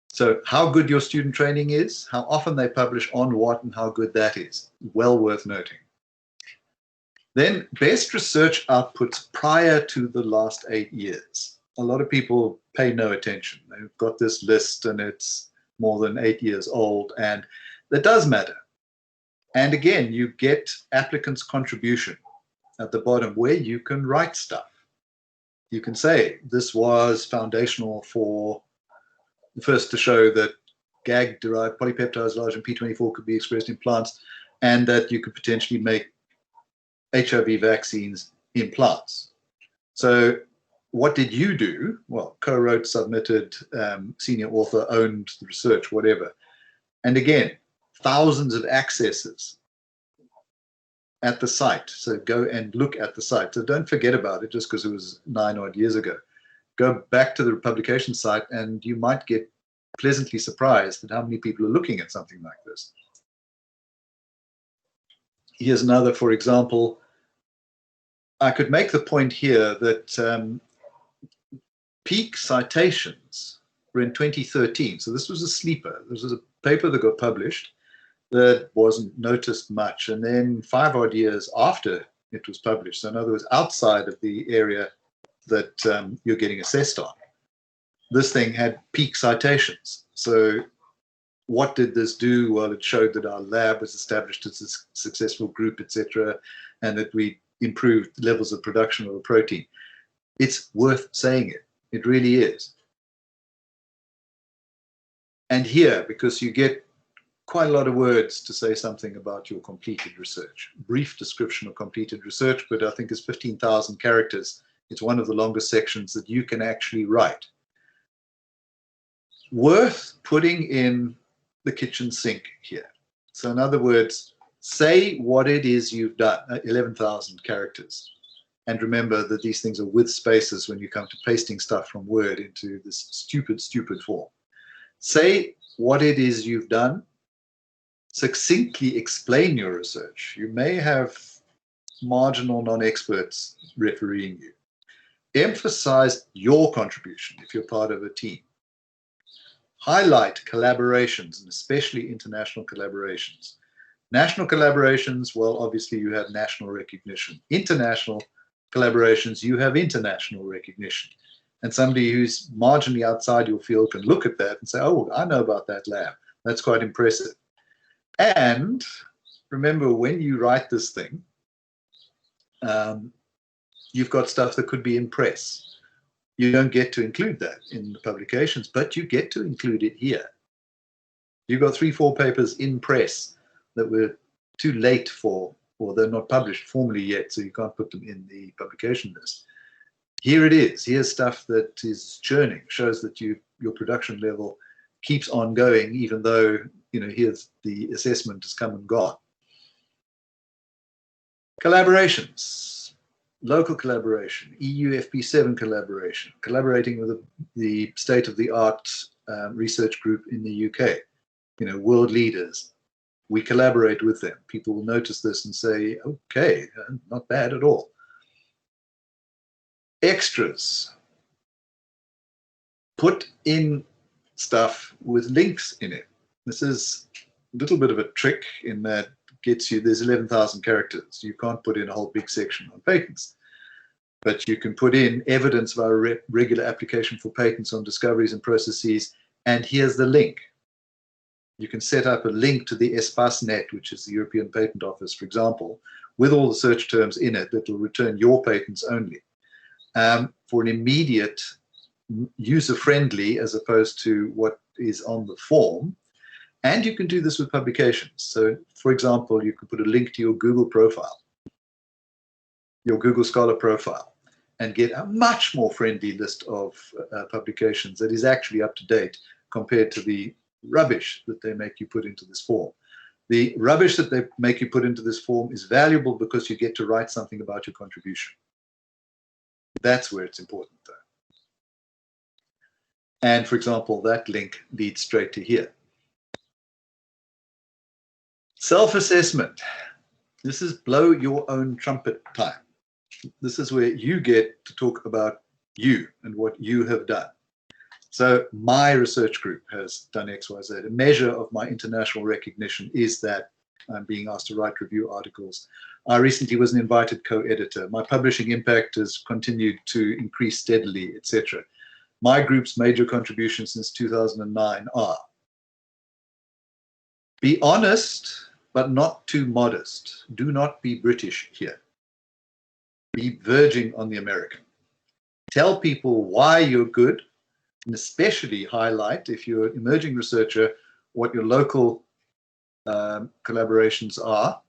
So how good your student training is, how often they publish on what, and how good that is, well worth noting. Then best research outputs prior to the last 8 years. A lot of people pay no attention. They've got this list and it's more than 8 years old, and that does matter. And again, you get applicants' contribution at the bottom where you can write stuff. You can say this was foundational for, first, to show that GAG-derived polypeptides larger than P24 could be expressed in plants, and that you could potentially make HIV vaccines in plants. So what did you do? Well, co-wrote, submitted, senior author, owned the research, whatever. And again, thousands of accesses at the site. So go and look at the site. So don't forget about it just because it was 9 odd years ago. Go back to the publication site and you might get pleasantly surprised at how many people are looking at something like this. Here's another, for example. I could make the point here that peak citations were in 2013. So this was a sleeper. This was a paper that got published that wasn't noticed much. And then 5 odd years after it was published, so in other words, outside of the area that you're getting assessed on, this thing had peak citations. So what did this do? Well, it showed that our lab was established as a successful group, etc., and that we improved levels of production of a protein. It's worth saying it. It really is. And here, because you get quite a lot of words to say something about your completed research. Brief description of completed research, but I think it's 15,000 characters. It's one of the longest sections that you can actually write. Worth putting in the kitchen sink here. So in other words, say what it is you've done, 11,000 characters. And remember that these things are with spaces when you come to pasting stuff from Word into this stupid, stupid form. Say what it is you've done. Succinctly explain your research. You may have marginal non-experts refereeing you. Emphasize your contribution if you're part of a team. Highlight collaborations, and especially international collaborations. National collaborations, well, obviously you have national recognition. International collaborations, you have international recognition. And somebody who's marginally outside your field can look at that and say, oh, I know about that lab. That's quite impressive. And remember, when you write this thing, you've got stuff that could be in press. You don't get to include that in the publications, but you get to include it here. You've got 3-4 papers in press that were too late for, or they're not published formally yet, so you can't put them in the publication list. Here it is. Here's stuff that is churning, shows that your production level keeps on going, even though, here's the assessment has come and gone. Collaborations, local collaboration, EU FP7 collaboration, collaborating with the state-of-the-art research group in the UK, world leaders. We collaborate with them. People will notice this and say, okay, not bad at all. Extras. Put in stuff with links in it. This is a little bit of a trick in that gets you, there's 11,000 characters. You can't put in a whole big section on patents, but you can put in evidence of our regular application for patents on discoveries and processes, and here's the link. You can set up a link to the ESPASnet, which is the European Patent Office, for example, with all the search terms in it that will return your patents only, for an immediate user-friendly as opposed to what is on the form. And you can do this with publications. So, for example, you could put a link to your Google profile, your Google Scholar profile, and get a much more friendly list of publications that is actually up to date compared to the rubbish that they make you put into this form. The rubbish that they make you put into this form is valuable because you get to write something about your contribution. That's where it's important, though. And for example, that link leads straight to here. Self-assessment. This is blow your own trumpet time. This is where you get to talk about you and what you have done. So my research group has done X, Y, Z. A measure of my international recognition is that I'm being asked to write review articles. I recently was an invited co-editor. My publishing impact has continued to increase steadily, etc. My group's major contributions since 2009 are: be honest, but not too modest. Do not be British here. Be verging on the American. Tell people why you're good, and especially highlight, if you're an emerging researcher, what your local collaborations are,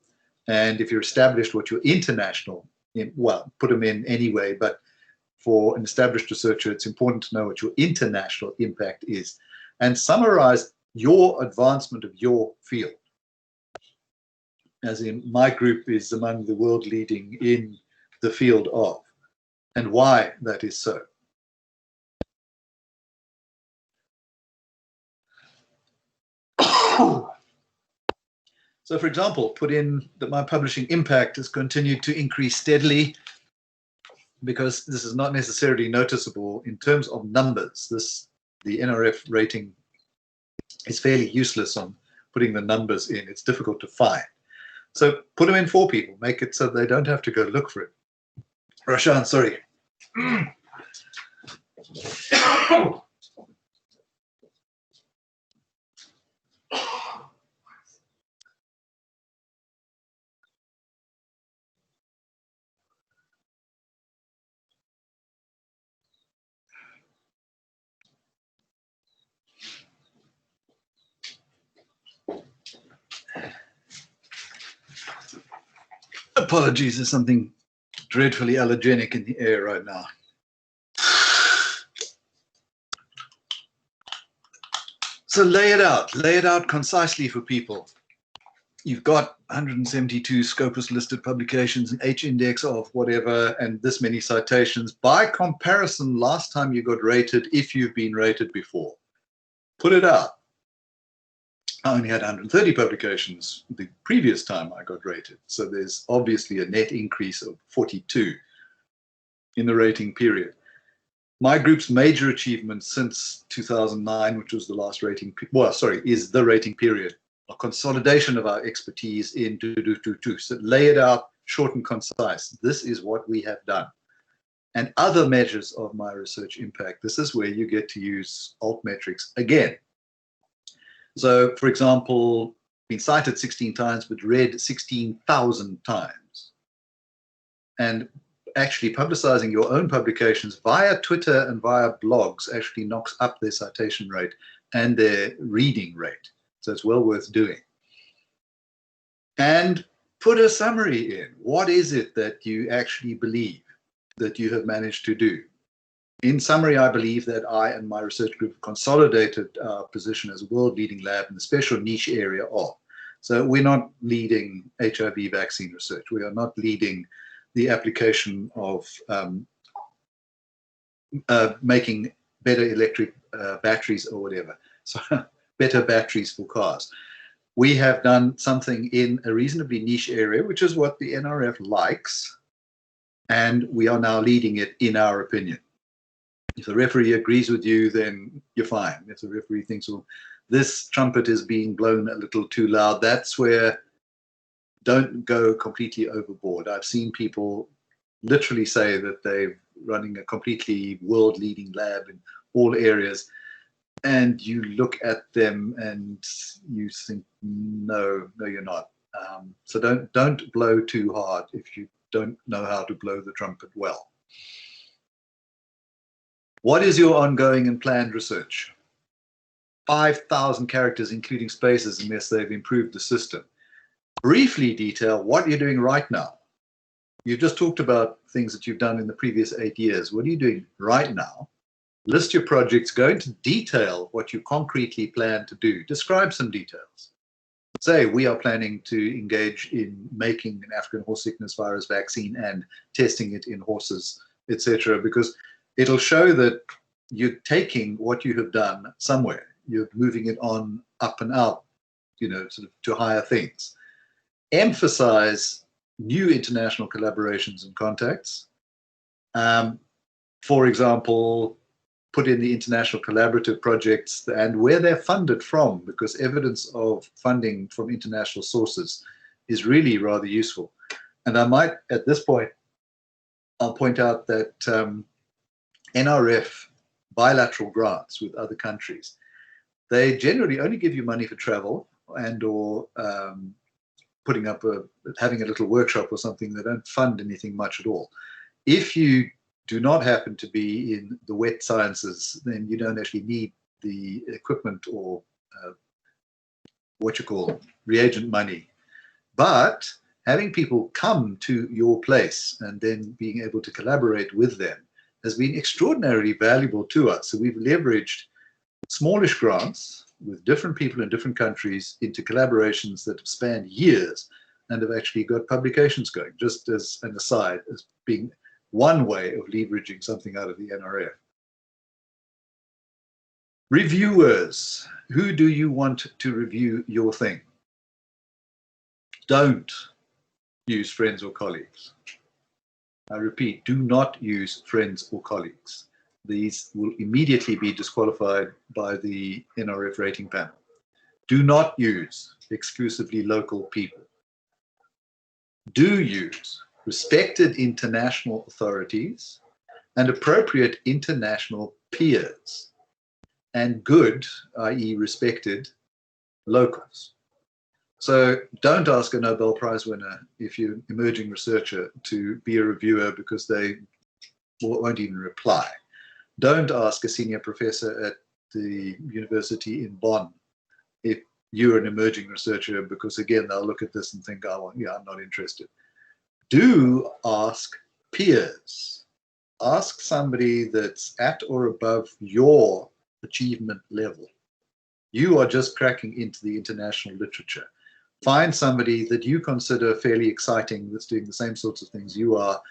and if you're established, what your international, well, put them in anyway, but for an established researcher, it's important to know what your international impact is, and summarize your advancement of your field. As in, my group is among the world leading in the field of, and why that is so. So, for example, put in that my publishing impact has continued to increase steadily, because this is not necessarily noticeable in terms of numbers. The NRF rating is fairly useless on putting the numbers in. It's difficult to find. So put them in for people. Make it so they don't have to go look for it. Roshan, sorry. Apologies, there's something dreadfully allergenic in the air right now. So lay it out concisely for people. You've got 172 Scopus listed publications, an H index of whatever, and this many citations. By comparison, last time you got rated, if you've been rated before, put it out. I only had 130 publications the previous time I got rated. So there's obviously a net increase of 42 in the rating period. My group's major achievement since 2009, which was the last rating, is the rating period, a consolidation of our expertise in so lay it out short and concise. This is what we have done. And other measures of my research impact. This is where you get to use altmetrics again. So, for example, been cited 16 times, but read 16,000 times. And actually publicizing your own publications via Twitter and via blogs actually knocks up their citation rate and their reading rate. So it's well worth doing. And put a summary in. What is it that you actually believe that you have managed to do? In summary, I believe that I and my research group consolidated our position as a world-leading lab in the special niche area of. So we're not leading HIV vaccine research. We are not leading the application of making better electric batteries or whatever. So better batteries for cars. We have done something in a reasonably niche area, which is what the NRF likes, and we are now leading it in our opinion. If the referee agrees with you, then you're fine. If the referee thinks, well, this trumpet is being blown a little too loud, that's where don't go completely overboard. I've seen people literally say that they're running a completely world-leading lab in all areas, and you look at them and you think, no, you're not. So don't blow too hard if you don't know how to blow the trumpet well. What is your ongoing and planned research? 5,000 characters, including spaces, unless they've improved the system. Briefly detail what you're doing right now. You just talked about things that you've done in the previous 8 years. What are you doing right now? List your projects, go into detail what you concretely plan to do. Describe some details. Say, we are planning to engage in making an African horse sickness virus vaccine and testing it in horses, etc., because it'll show that you're taking what you have done somewhere. You're moving it on up and out, sort of to higher things. Emphasize new international collaborations and contacts. For example, put in the international collaborative projects and where they're funded from, because evidence of funding from international sources is really rather useful. And I might, at this point, I'll point out that NRF bilateral grants with other countries, they generally only give you money for travel and or having a little workshop or something. They don't fund anything much at all. If you do not happen to be in the wet sciences, then you don't actually need the equipment or reagent money. But having people come to your place and then being able to collaborate with them has been extraordinarily valuable to us. So we've leveraged smallish grants with different people in different countries into collaborations that have spanned years and have actually got publications going, just as an aside, as being one way of leveraging something out of the NRF. Reviewers, who do you want to review your thing? Don't use friends or colleagues. I repeat, do not use friends or colleagues. These will immediately be disqualified by the NRF rating panel. Do not use exclusively local people. Do use respected international authorities and appropriate international peers, and good, i.e. respected, locals. So don't ask a Nobel Prize winner, if you're an emerging researcher, to be a reviewer because they won't even reply. Don't ask a senior professor at the university in Bonn if you're an emerging researcher, because again, they'll look at this and think, oh, well, yeah, I'm not interested. Do ask peers. Ask somebody that's at or above your achievement level. You are just cracking into the international literature. Find somebody that you consider fairly exciting that's doing the same sorts of things you are,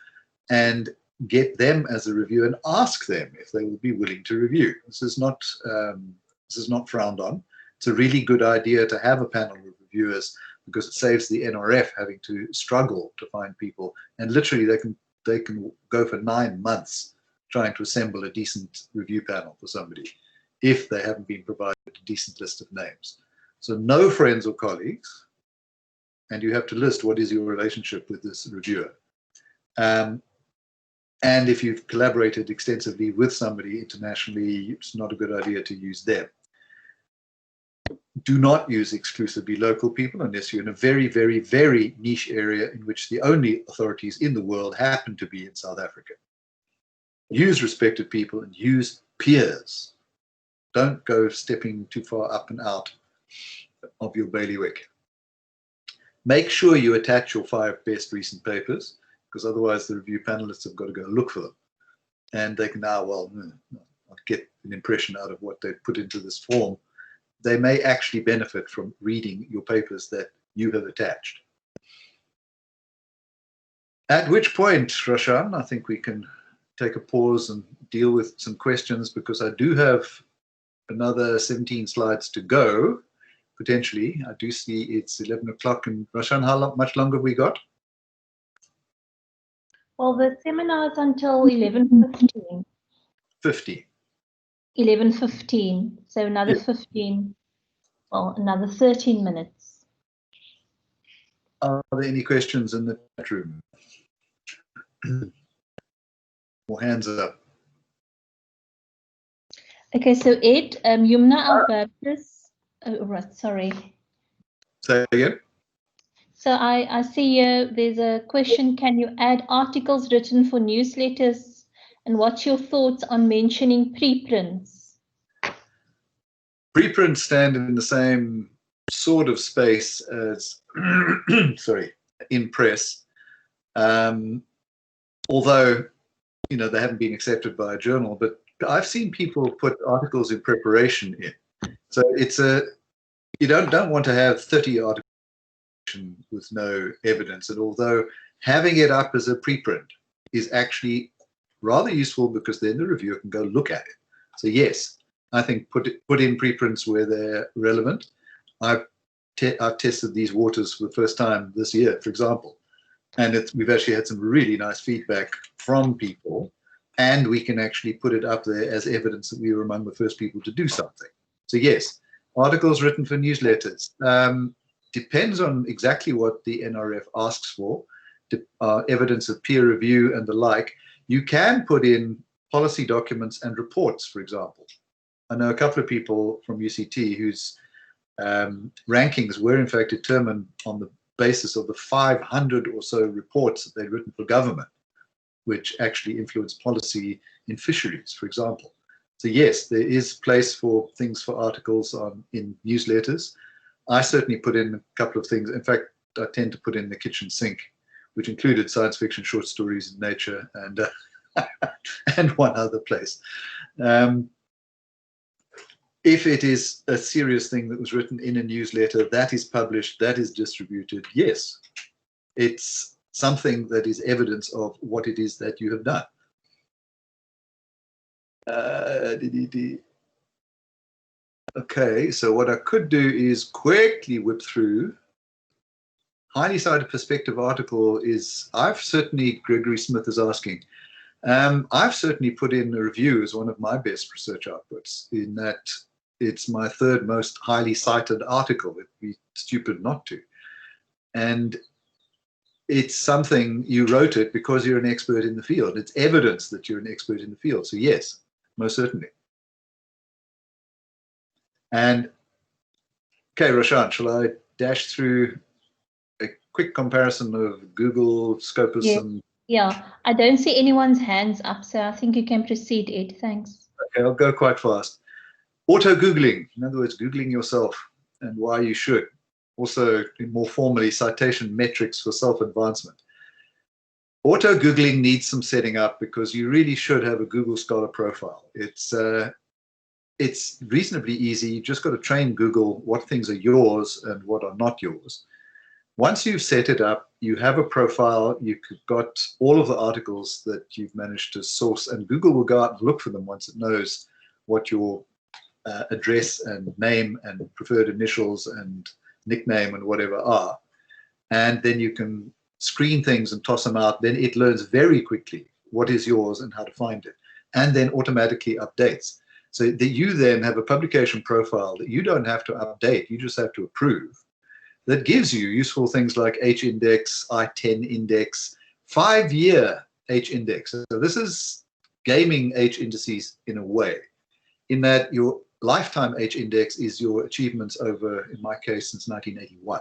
and get them as a reviewer and ask them if they will be willing to review. This is not frowned on. It's a really good idea to have a panel of reviewers because it saves the NRF having to struggle to find people. And literally, they can go for 9 months trying to assemble a decent review panel for somebody if they haven't been provided a decent list of names. So no friends or colleagues, and you have to list what is your relationship with this reviewer. And if you've collaborated extensively with somebody internationally, it's not a good idea to use them. Do not use exclusively local people unless you're in a very, very, very niche area in which the only authorities in the world happen to be in South Africa. Use respected people and use peers. Don't go stepping too far up and out of your bailiwick. Make sure you attach your 5 best recent papers, because otherwise the review panelists have got to go look for them. And they can now, well, get an impression out of what they've put into this form. They may actually benefit from reading your papers that you have attached. At which point, Roshan, I think we can take a pause and deal with some questions, because I do have another 17 slides to go, potentially. I do see it's 11 o'clock. And Roshan, how much longer have we got? Well, the seminar is until 11:15. 50. 11:15. So another 15, well, another 13 minutes. Are there any questions in the chat room? More hands up. Okay, so Ed, Yumna Albertus, right, sorry. Say again? So I see there's a question, can you add articles written for newsletters? And what's your thoughts on mentioning preprints? Preprints stand in the same sort of space as, sorry, in press. Although, you know, they haven't been accepted by a journal, but I've seen people put articles in preparation in. So it's you don't want to have 30 articles with no evidence. And although having it up as a preprint is actually rather useful, because then the reviewer can go look at it. So yes, I think put in preprints where they're relevant. I've tested these waters for the first time this year, for example, and we've actually had some really nice feedback from people, and we can actually put it up there as evidence that we were among the first people to do something. So yes, articles written for newsletters. Depends on exactly what the NRF asks for, evidence of peer review and the like. You can put in policy documents and reports, for example. I know a couple of people from UCT whose rankings were in fact determined on the basis of the 500 or so reports that they'd written for government, which actually influenced policy in fisheries, for example. So yes, there is place for things for articles in newsletters. I certainly put in a couple of things. In fact, I tend to put in the kitchen sink, which included science fiction short stories in Nature and and one other place. If it is a serious thing that was written in a newsletter, that is published, that is distributed, yes, it's something that is evidence of what it is that you have done. Okay, so what I could do is quickly whip through. Highly cited perspective article is, Gregory Smith is asking, I've certainly put in a review as one of my best research outputs, in that it's my 3rd most highly cited article. It'd be stupid not to. And it's something, you wrote it because you're an expert in the field. It's evidence that you're an expert in the field. So yes, most certainly. And okay, Roshan, shall I dash through a quick comparison of Google, Scopus, and... Yeah, I don't see anyone's hands up, so I think you can proceed, Ed. Thanks. Okay, I'll go quite fast. Auto-Googling, in other words, Googling yourself and why you should. Also, more formally, citation metrics for self-advancement. Auto-Googling needs some setting up because you really should have a Google Scholar profile. It's reasonably easy. You just got to train Google what things are yours and what are not yours. Once you've set it up, you have a profile, you've got all of the articles that you've managed to source, and Google will go out and look for them once it knows what your address and name and preferred initials and nickname and whatever are. And then you can screen things and toss them out. Then it learns very quickly what is yours and how to find it, and then automatically updates. So that you then have a publication profile that you don't have to update, you just have to approve. That gives you useful things like H-index, I-10 index, 5-year H-index. So this is gaming H-indices in a way, in that your lifetime H-index is your achievements over, in my case, since 1981.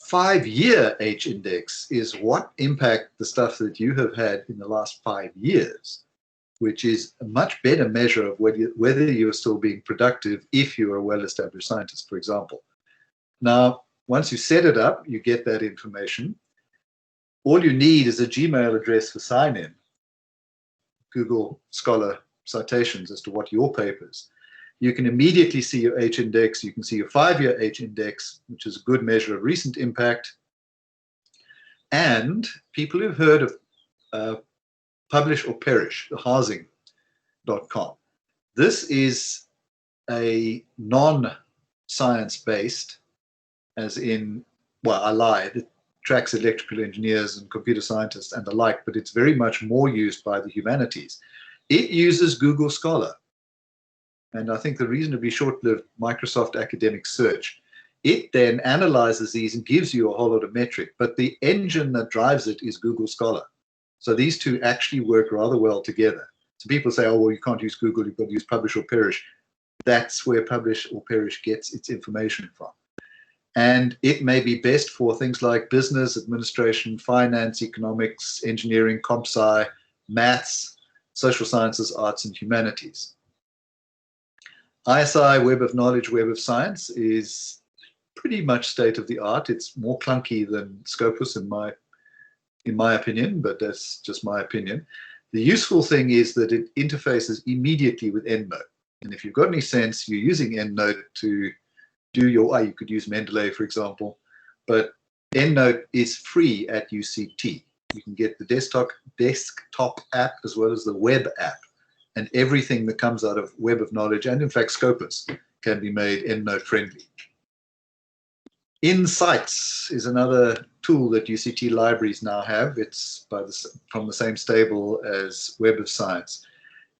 5-year H-index is what impact the stuff that you have had in the last 5 years, which is a much better measure of whether you're still being productive if you're a well-established scientist, for example. Now, once you set it up, you get that information. All you need is a Gmail address for sign-in, Google Scholar citations as to what your papers. You can immediately see your H-index. You can see your 5-year H-index, which is a good measure of recent impact. And people who've heard of Publish or Perish, housing.com. This is a non-science-based, as in, well, I lied, it tracks electrical engineers and computer scientists and the like, but it's very much more used by the humanities. It uses Google Scholar, and I think the reasonably short-lived Microsoft Academic Search. It then analyzes these and gives you a whole lot of metric, but the engine that drives it is Google Scholar. So these two actually work rather well together. So people say, oh, well, you can't use Google, you've got to use Publish or Perish. That's where Publish or Perish gets its information from. And it may be best for things like business, administration, finance, economics, engineering, comp sci, maths, social sciences, arts, and humanities. ISI, Web of Knowledge, Web of Science is pretty much state of the art. It's more clunky than Scopus in my opinion, but that's just my opinion. The useful thing is that it interfaces immediately with EndNote. And if you've got any sense, you're using EndNote to do your, you could use Mendeley, for example, but EndNote is free at UCT. You can get the desktop app as well as the web app, and everything that comes out of Web of Knowledge, and in fact Scopus, can be made EndNote friendly. Insights is another tool that UCT libraries now have. It's from the same stable as Web of Science.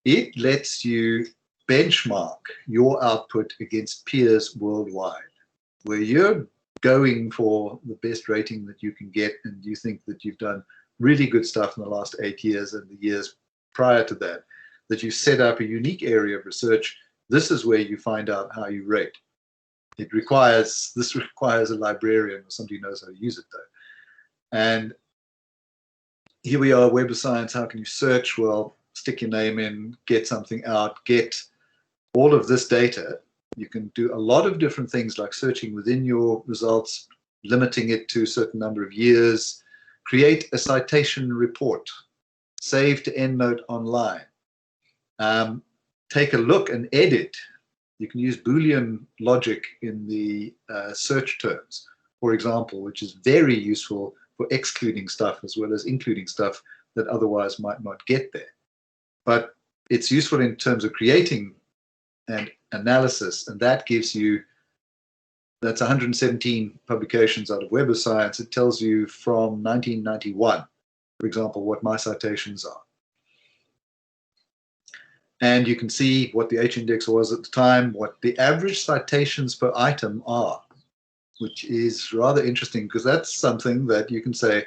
It lets you benchmark your output against peers worldwide, where you're going for the best rating that you can get, and you think that you've done really good stuff in the last 8 years and the years prior to that, that you set up a unique area of research. This is where you find out how you rate. This requires a librarian or somebody who knows how to use it, though. And here we are, Web of Science. How can you search? Well, stick your name in, get something out, get all of this data. You can do a lot of different things like searching within your results, limiting it to a certain number of years, create a citation report, save to EndNote online, take a look and edit. You can use Boolean logic in the search terms, for example, which is very useful for excluding stuff as well as including stuff that otherwise might not get there. But it's useful in terms of creating an analysis, and that gives you, that's 117 publications out of Web of Science. It tells you from 1991, for example, what my citations are. And you can see what the H-index was at the time, what the average citations per item are, which is rather interesting because that's something that you can say,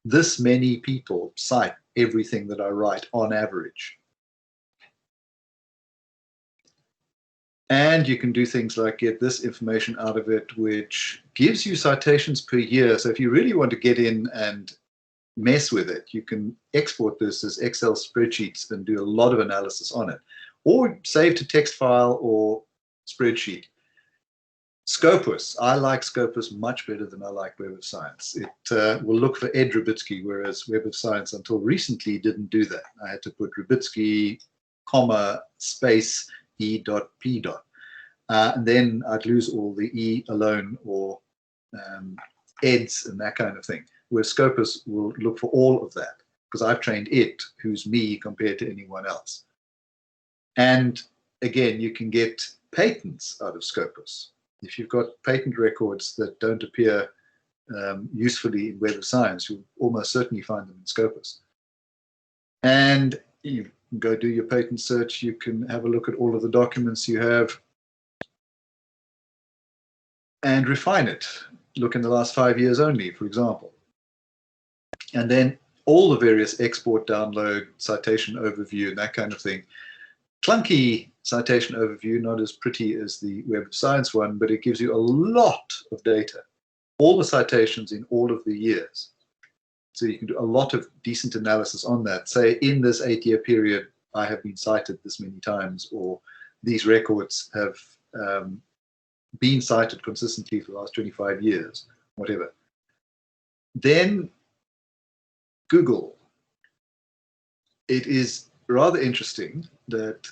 this many people cite everything that I write on average. And you can do things like get this information out of it, which gives you citations per year. So if you really want to get in and mess with it, you can export this as Excel spreadsheets and do a lot of analysis on it, or save to text file or spreadsheet. Scopus. I like Scopus much better than I like Web of Science. It will look for Ed Rybicki, whereas Web of Science until recently didn't do that. I had to put Rybicki, comma, space, E.P. And then I'd lose all the E alone or Eds and that kind of thing. Where Scopus will look for all of that because I've trained it, who's me compared to anyone else. And again, you can get patents out of Scopus. If you've got patent records that don't appear usefully in Web of Science, you'll almost certainly find them in Scopus. And you can go do your patent search. You can have a look at all of the documents you have and refine it. Look in the last 5 years only, for example. And then all the various export, download, citation overview, and that kind of thing. Clunky citation overview, not as pretty as the Web of Science one, but it gives you a lot of data, all the citations in all of the years. So you can do a lot of decent analysis on that. Say in this 8-year period, I have been cited this many times, or these records have been cited consistently for the last 25 years, whatever. Then Google. It is rather interesting that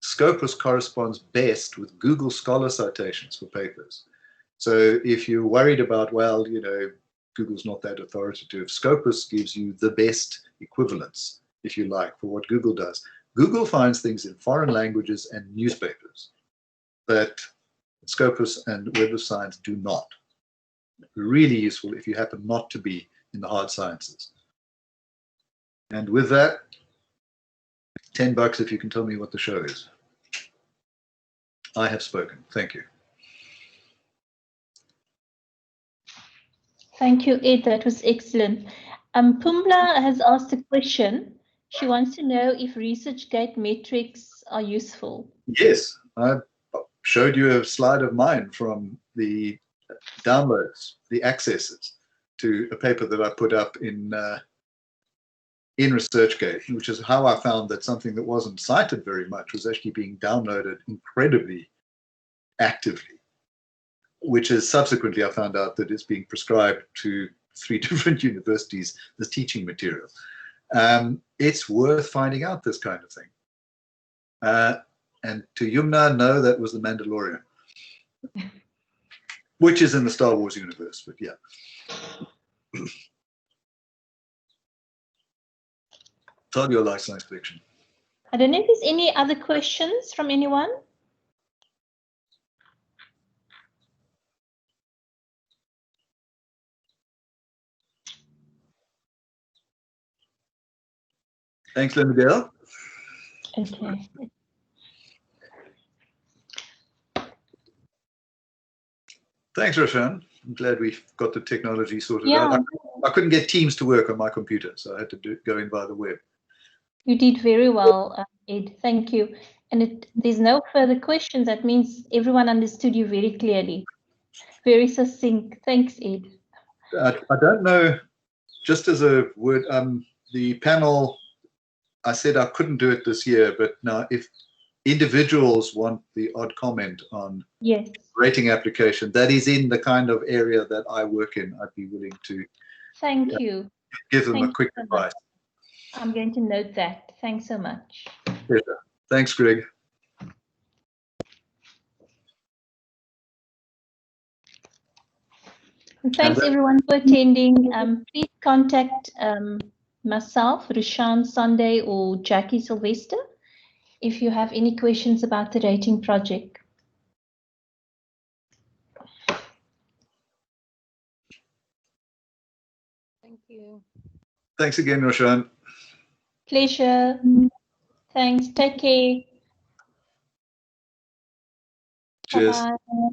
Scopus corresponds best with Google Scholar citations for papers. So if you're worried about, well, you know, Google's not that authoritative, Scopus gives you the best equivalence, if you like, for what Google does. Google finds things in foreign languages and newspapers, but Scopus and Web of Science do not. Really useful if you happen not to be in the hard sciences. And with that, $10 if you can tell me what the show is. I have spoken. Thank you. Thank you, Ed. That was excellent. Pumbla has asked a question. She wants to know if ResearchGate metrics are useful. Yes, I showed you a slide of mine from the downloads, the accesses to a paper that I put up in ResearchGate, which is how I found that something that wasn't cited very much was actually being downloaded incredibly actively, which is subsequently I found out that it's being prescribed to 3 different universities as teaching material. It's worth finding out this kind of thing. And to Yumna, no, that was The Mandalorian, which is in the Star Wars universe, but yeah. Tell your like science fiction. I don't know if there's any other questions from anyone. Thanks, Linda Dale. Okay. Thanks, Roshan. I'm glad we've got the technology sorted Yeah. out. I couldn't get Teams to work on my computer, so I had to go in via the web. You did very well, Ed. Thank you. And there's no further questions. That means everyone understood you very clearly. Very succinct. Thanks, Ed. I don't know, just as a word, the panel, I said I couldn't do it this year, but now if individuals want the odd comment on yes, rating application, that is in the kind of area that I work in, I'd be willing to thank you. give them Thank a quick you so advice. I'm going to note that. Thanks so much. Pleasure. Thanks, Greg. And thanks everyone for attending. Please contact myself, Rushan Sunday, or Jackie Sylvester if you have any questions about the rating project. Thank you. Thanks again, Roshan. Pleasure. Thanks. Take care. Cheers. Bye-bye.